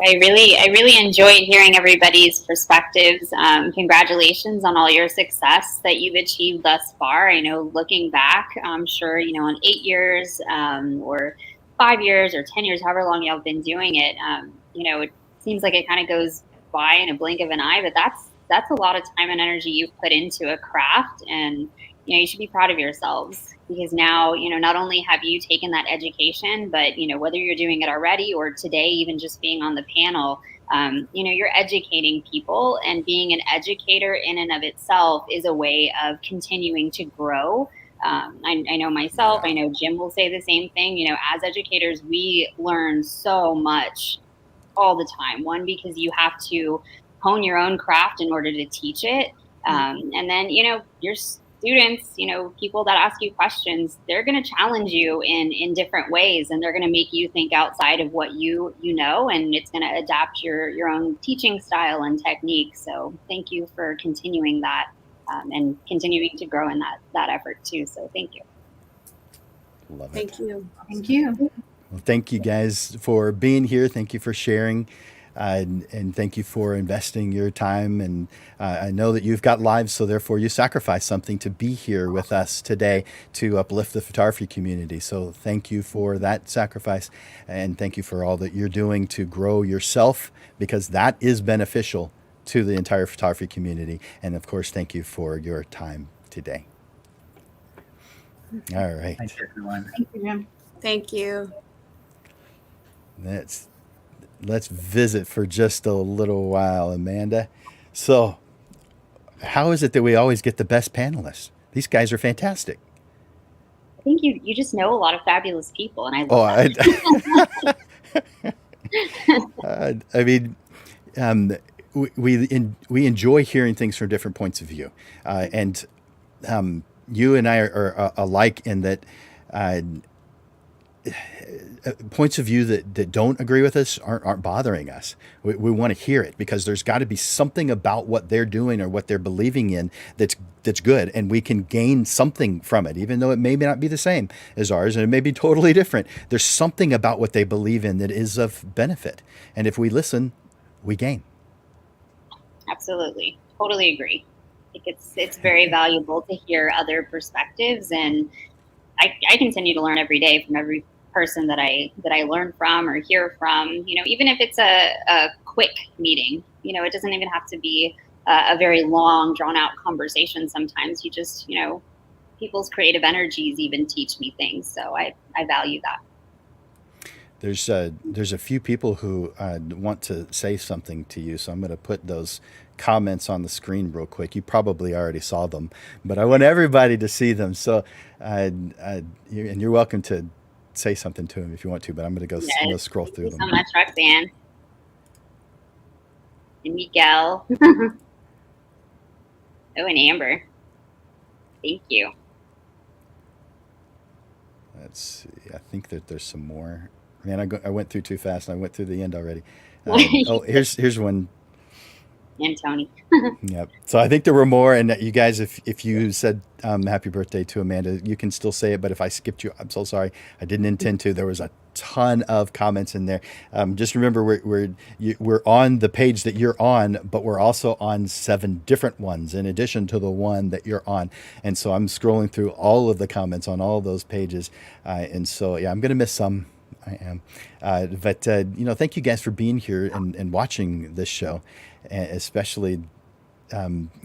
I really enjoyed hearing everybody's perspectives. Congratulations on all your success that you've achieved thus far. I know, looking back, I'm sure, in 8 years, or 5 years or 10 years, however long y'all been doing it, it seems like it kind of goes by in a blink of an eye, but that's a lot of time and energy you've put into a craft, and you should be proud of yourselves, because now, not only have you taken that education, but, whether you're doing it already or today, even just being on the panel, you're educating people, and being an educator in and of itself is a way of continuing to grow. I know myself, I know Jim will say the same thing. As educators, we learn so much all the time. One, because you have to hone your own craft in order to teach it. And then, your students, people that ask you questions, they're going to challenge you in different ways, and they're going to make you think outside of what you know, and it's going to adapt your own teaching style and technique. So thank you for continuing that, and continuing to grow in that effort too. So thank you. Love it. Thank you. Thank you. Well, thank you guys for being here. Thank you for sharing. And thank you for investing your time. And I know that you've got lives, so therefore you sacrifice something to be here with us today to uplift the photography community. So thank you for that sacrifice. And thank you for all that you're doing to grow yourself, because that is beneficial to the entire photography community. And of course, thank you for your time today. All right. Thank you, everyone. Thank you, Jim. Thank you. Let's visit for just a little while, Amanda. So, how is it that we always get the best panelists? These guys are fantastic. I think you just know a lot of fabulous people, and I love that. I mean, we enjoy hearing things from different points of view, and you and I are alike in that. points of view that don't agree with us aren't bothering us. We want to hear it because there's got to be something about what they're doing or what they're believing in that's good, and we can gain something from it, even though it may not be the same as ours and it may be totally different. There's something about what they believe in that is of benefit, and if we listen, we gain. Absolutely. Totally agree. I think it's very valuable to hear other perspectives, and I continue to learn every day from every person that I learn from or hear from. Even if it's a quick meeting, it doesn't even have to be a very long, drawn out conversation. Sometimes you just, people's creative energies even teach me things. So I value that. There's a few people who want to say something to you, so I'm going to put those comments on the screen real quick. You probably already saw them, but I want everybody to see them. So, and you're welcome to say something to them if you want to. But I'm going to go scroll through them. Thank you so much, Roxanne and Miguel. Oh, and Amber. Thank you. Let's see. I think that there's some more. Man, I went through too fast. I went through the end already. Here's one. And Tony. Yep. So I think there were more, and you guys, if you said happy birthday to Amanda, you can still say it. But if I skipped you, I'm so sorry. I didn't intend to. There was a ton of comments in there. Just remember, we're on the page that you're on, but we're also on 7 different ones in addition to the one that you're on. And so I'm scrolling through all of the comments on all of those pages, and so yeah, I'm going to miss some. I am. But thank you guys for being here and watching this show, especially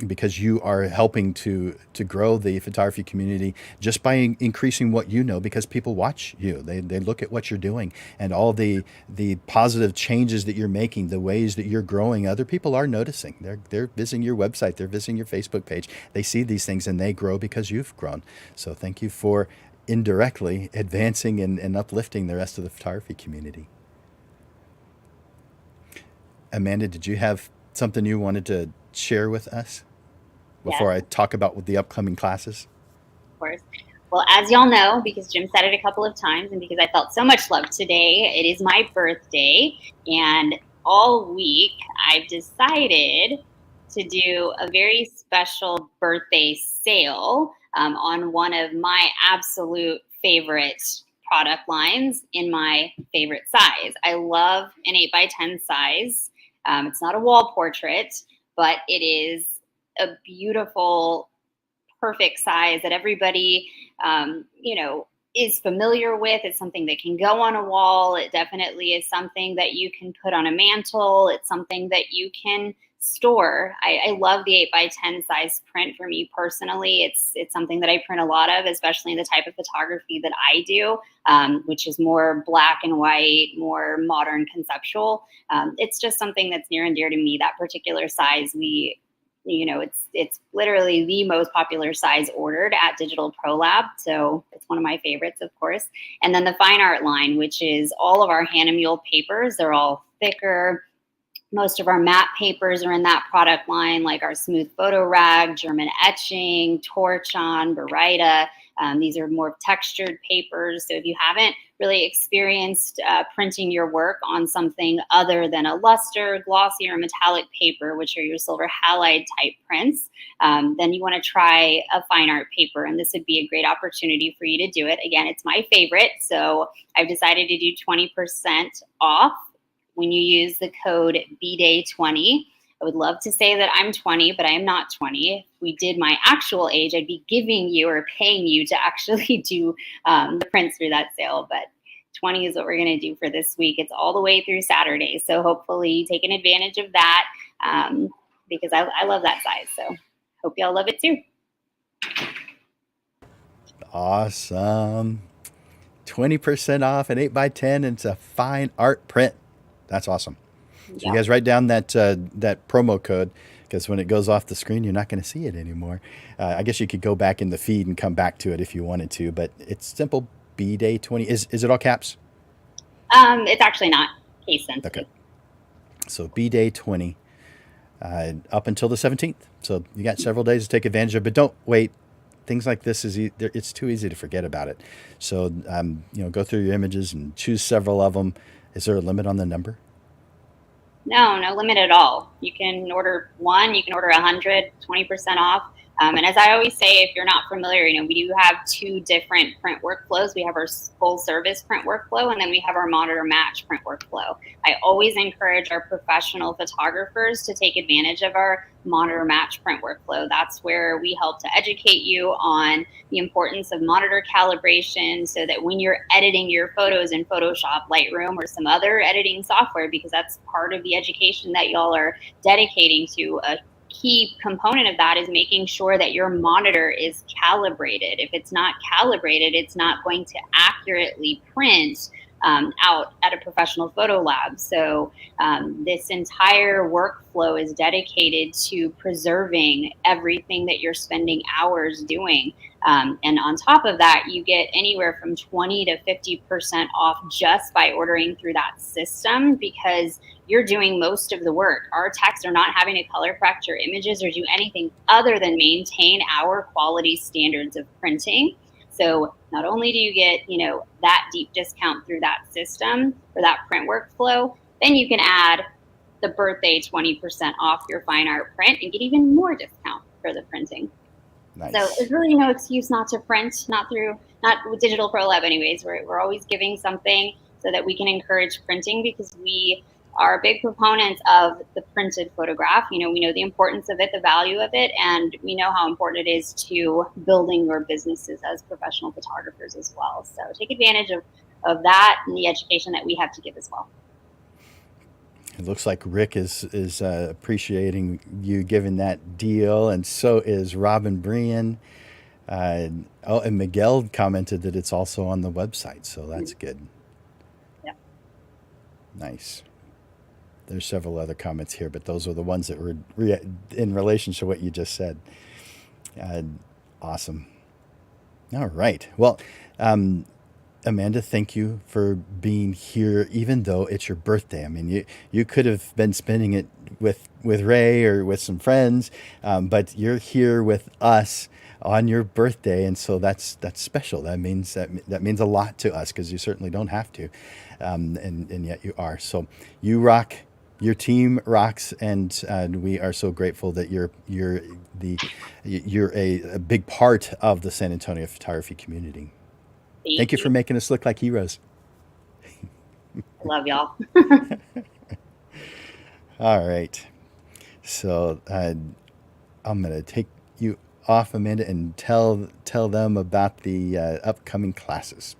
because you are helping to grow the photography community just by increasing what you know, because people watch you. They look at what you're doing and all the positive changes that you're making, the ways that you're growing. Other people are noticing. They're visiting your website. They're visiting your Facebook page. They see these things and they grow because you've grown. So thank you for indirectly advancing and uplifting the rest of the photography community. Amanda, did you have something you wanted to share with us before I talk about the upcoming classes? Of course. Well, as y'all know, because Jim said it a couple of times and because I felt so much love today, it is my birthday, and all week I've decided to do a very special birthday sale on one of my absolute favorite product lines in my favorite size. I love an 8x10 size. It's not a wall portrait, but it is a beautiful, perfect size that everybody, is familiar with. It's something that can go on a wall. It definitely is something that you can put on a mantle. It's something that you can store. I love the 8x10 size print. For me personally, it's something that I print a lot of, especially in the type of photography that I do, which is more black and white, more modern conceptual. It's just something that's near and dear to me, that particular size. It's literally the most popular size ordered at Digital Pro Lab. So it's one of my favorites, of course. And then the fine art line, which is all of our hand and mule papers. They're all thicker. Most of our matte papers are in that product line, like our Smooth Photo Rag, German Etching, Torchon, Baryta. These are more textured papers. So if you haven't really experienced printing your work on something other than a luster, glossy, or metallic paper, which are your silver halide type prints, then you want to try a fine art paper. And this would be a great opportunity for you to do it. Again, it's my favorite. So I've decided to do 20% off when you use the code BDAY20. I would love to say that I'm 20, but I am not 20. If we did my actual age, I'd be giving you or paying you to actually do the prints through that sale. But 20 is what we're going to do for this week. It's all the way through Saturday. So hopefully taking advantage of that because I love that size. So hope y'all love it too. Awesome. 20% off an 8x10 and it's a fine art print. That's awesome. So you guys write down that promo code, because when it goes off the screen, you're not going to see it anymore. I guess you could go back in the feed and come back to it if you wanted to, but it's simple. BDAY20. Is it all caps? It's actually not case sensitive. Okay. So BDAY20 up until the 17th. So you got several days to take advantage of it, but don't wait things like this it's too easy to forget about it. So go through your images and choose several of them. Is there a limit on the number? No limit at all. You can order one, you can order 100, 20% off. And as I always say, if you're not familiar, we do have two different print workflows. We have our full service print workflow, and then we have our monitor match print workflow. I always encourage our professional photographers to take advantage of our monitor match print workflow. That's where we help to educate you on the importance of monitor calibration, so that when you're editing your photos in Photoshop, Lightroom, or some other editing software, because that's part of the education that y'all are dedicating to, a key component of that is making sure that your monitor is calibrated. If it's not calibrated, it's not going to accurately print out at a professional photo lab. So this entire workflow is dedicated to preserving everything that you're spending hours doing. And on top of that, you get anywhere from 20 to 50% off just by ordering through that system, because you're doing most of the work. Our techs are not having to color correct your images or do anything other than maintain our quality standards of printing. So not only do you get, that deep discount through that system or that print workflow, then you can add the birthday 20% off your fine art print and get even more discount for the printing. Nice. So there's really no excuse not to print, not with Digital Pro Lab anyways. We're always giving something so that we can encourage printing, because we are big proponents of the printed photograph. We know the importance of it, the value of it, and we know how important it is to building your businesses as professional photographers as well. So take advantage of that and the education that we have to give as well. It looks like Rick is appreciating you giving that deal, and so is Robin Brian. And Miguel commented that it's also on the website, so that's good. Yeah. Nice. There's several other comments here, but those are the ones that were in relation to what you just said. Awesome. All right. Well, Amanda, thank you for being here, even though it's your birthday. I mean, you could have been spending it with Ray or with some friends, but you're here with us on your birthday, and so that's special. That means a lot to us, because you certainly don't have to, and yet you are. So you rock. Your team rocks, and we are so grateful that you're a big part of the San Antonio photography community. Thank you for making us look like heroes. I love y'all. All right. So I'm going to take you off, Amanda, and tell them about the upcoming classes.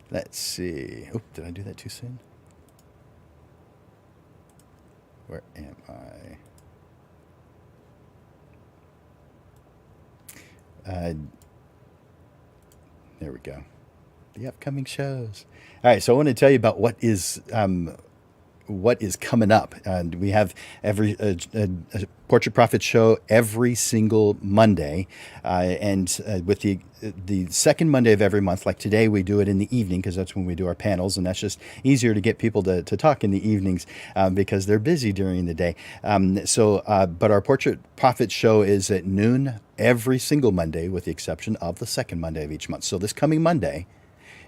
Let's see. Oh, did I do that too soon? Where am I? There we go. The upcoming shows. All right, so I want to tell you about what is coming up. And we have every a Portrait Profit show every single Monday, and with the second Monday of every month. Like today, we do it in the evening because that's when we do our panels, and that's just easier to get people to talk in the evenings because they're busy during the day. But our Portrait Profit show is at noon every single Monday, with the exception of the second Monday of each month. So this coming Monday,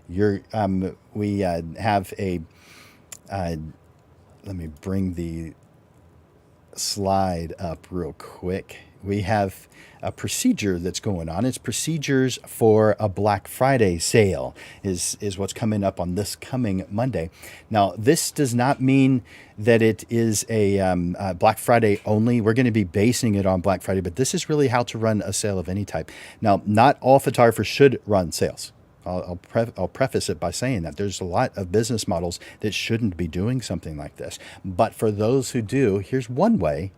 we have a. Let me bring the slide up real quick. We have a procedure that's going on. It's procedures for a Black Friday sale is what's coming up on this coming Monday. Now, this does not mean that it is a Black Friday only. We're going to be basing it on Black Friday, but this is really how to run a sale of any type. Now, not all photographers should run sales. I'll preface it by saying that there's a lot of business models that shouldn't be doing something like this. But for those who do, here's one way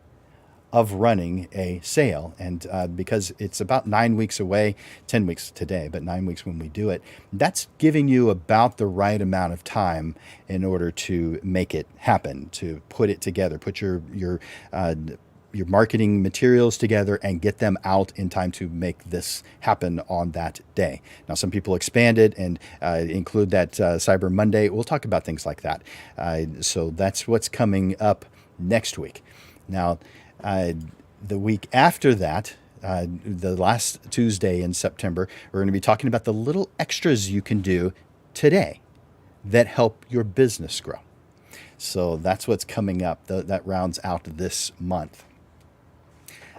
of running a sale. And because it's about 9 weeks away, 10 weeks today, but 9 weeks when we do it, that's giving you about the right amount of time in order to make it happen, to put it together, put your marketing materials together and get them out in time to make this happen on that day. Now, some people expand it and include that Cyber Monday. We'll talk about things like that. So that's what's coming up next week. Now, the week after that, the last Tuesday in September, we're going to be talking about the little extras you can do today that help your business grow. So that's what's coming up. That rounds out this month.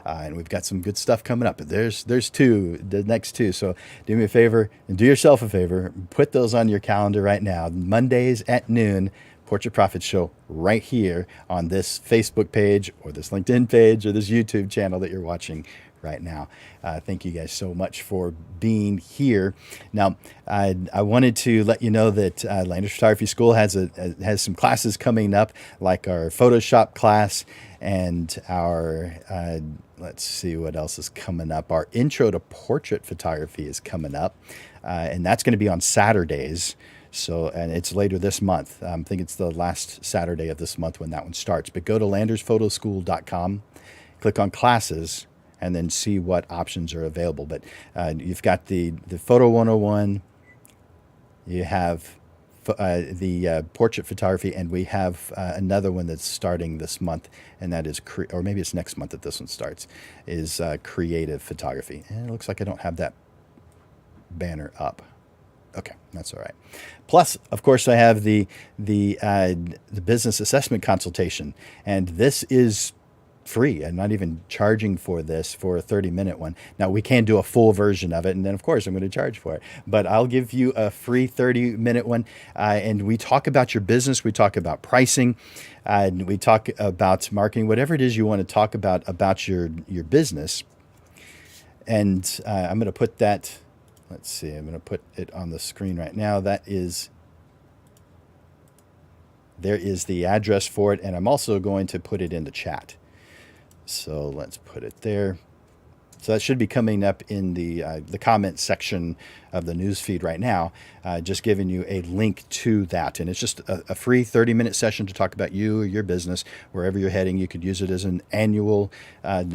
And we've got some good stuff coming up. There's the next two. So do me a favor and do yourself a favor. Put those on your calendar right now. Mondays at noon, Portrait Profit Show right here on this Facebook page or this LinkedIn page or this YouTube channel that you're watching right now. Thank you guys so much for being here. Now, I wanted to let you know that Landers Photography School has some classes coming up, like our Photoshop class and our, let's see what else is coming up. Our Intro to Portrait Photography is coming up, and that's going to be on Saturdays. So, and it's later this month. I think it's the last Saturday of this month when that one starts. But go to landersphotoschool.com, click on classes, and then see what options are available. But you've got the Photo 101, you have the portrait photography, and we have another one that's starting this month, and that is, or maybe it's next month that this one starts, is creative photography. And it looks like I don't have that banner up. Okay, that's all right. Plus, of course, I have the business assessment consultation, and this is free. I'm not even charging for this for a 30-minute one. Now, we can do a full version of it, and then, of course, I'm going to charge for it. But I'll give you a free 30-minute one, and we talk about your business. We talk about pricing. We talk about marketing, whatever it is you want to talk about your business. And I'm going to put that, let's see, I'm going to put it on the screen right now. There is the address for it, and I'm also going to put it in the chat. So let's put it there. So that should be coming up in the comment section of the news feed right now, just giving you a link to that. And it's just a free 30-minute session to talk about you or your business, wherever you're heading. You could use it as an annual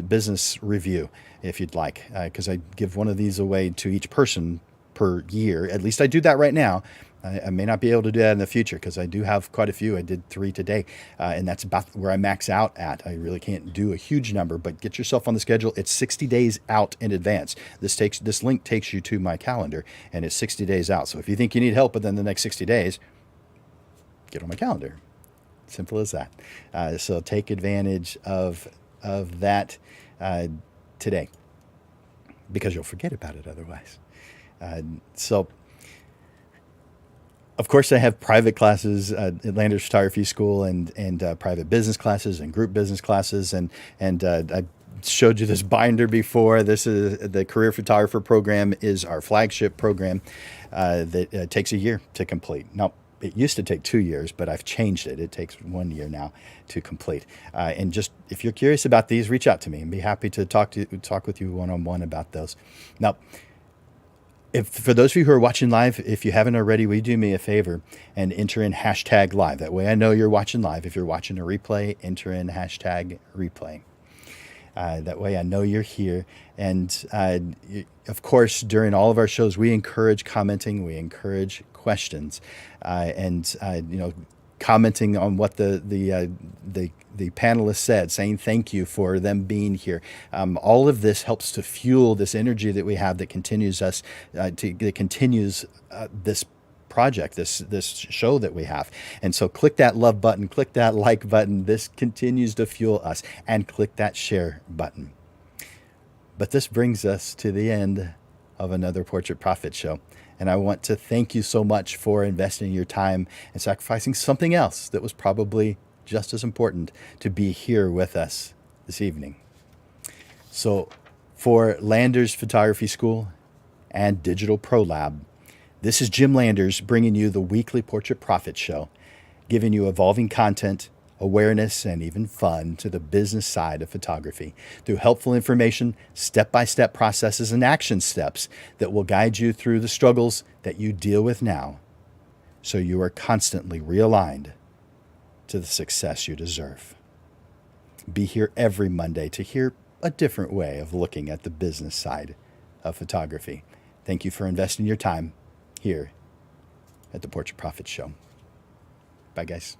business review if you'd like, because I give one of these away to each person per year. At least I do that right now. I may not be able to do that in the future because I do have quite a few. I did 3 today, and that's about where I max out at. I really can't do a huge number, but get yourself on the schedule. It's 60 days out in advance. This link takes you to my calendar, and it's 60 days out. So if you think you need help within the next 60 days, get on my calendar. Simple as that. So take advantage of that today, because you'll forget about it otherwise. Of course, I have private classes at Landers Photography School, and private business classes and group business classes. And I showed you this binder before. This is the Career Photographer program, is our flagship program that takes a year to complete. Now, it used to take 2 years, but I've changed it. It takes 1 year now to complete. And just if you're curious about these, reach out to me and be happy to talk with you one-on-one about those. Now, for those of you who are watching live, if you haven't already, will you do me a favor and enter in #live? That way I know you're watching live. If you're watching a replay, enter in #replay. That way I know you're here. And of course, during all of our shows, we encourage commenting. We encourage questions, and commenting on what the panelists said, saying thank you for them being here. All of this helps to fuel this energy that we have that continues this project, this show that we have. And so click that love button, click that like button. This continues to fuel us, and click that share button. But this brings us to the end of another Portrait Profit Show. And I want to thank you so much for investing your time and sacrificing something else that was probably just as important to be here with us this evening. So for Landers Photography School and Digital Pro Lab, this is Jim Landers bringing you the weekly Portrait Profit Show, giving you evolving content, awareness, and even fun to the business side of photography through helpful information, step-by-step processes, and action steps that will guide you through the struggles that you deal with now, so you are constantly realigned to the success you deserve. Be here every Monday to hear a different way of looking at the business side of photography. Thank you for investing your time here at the Portrait Profit Show. Bye, guys.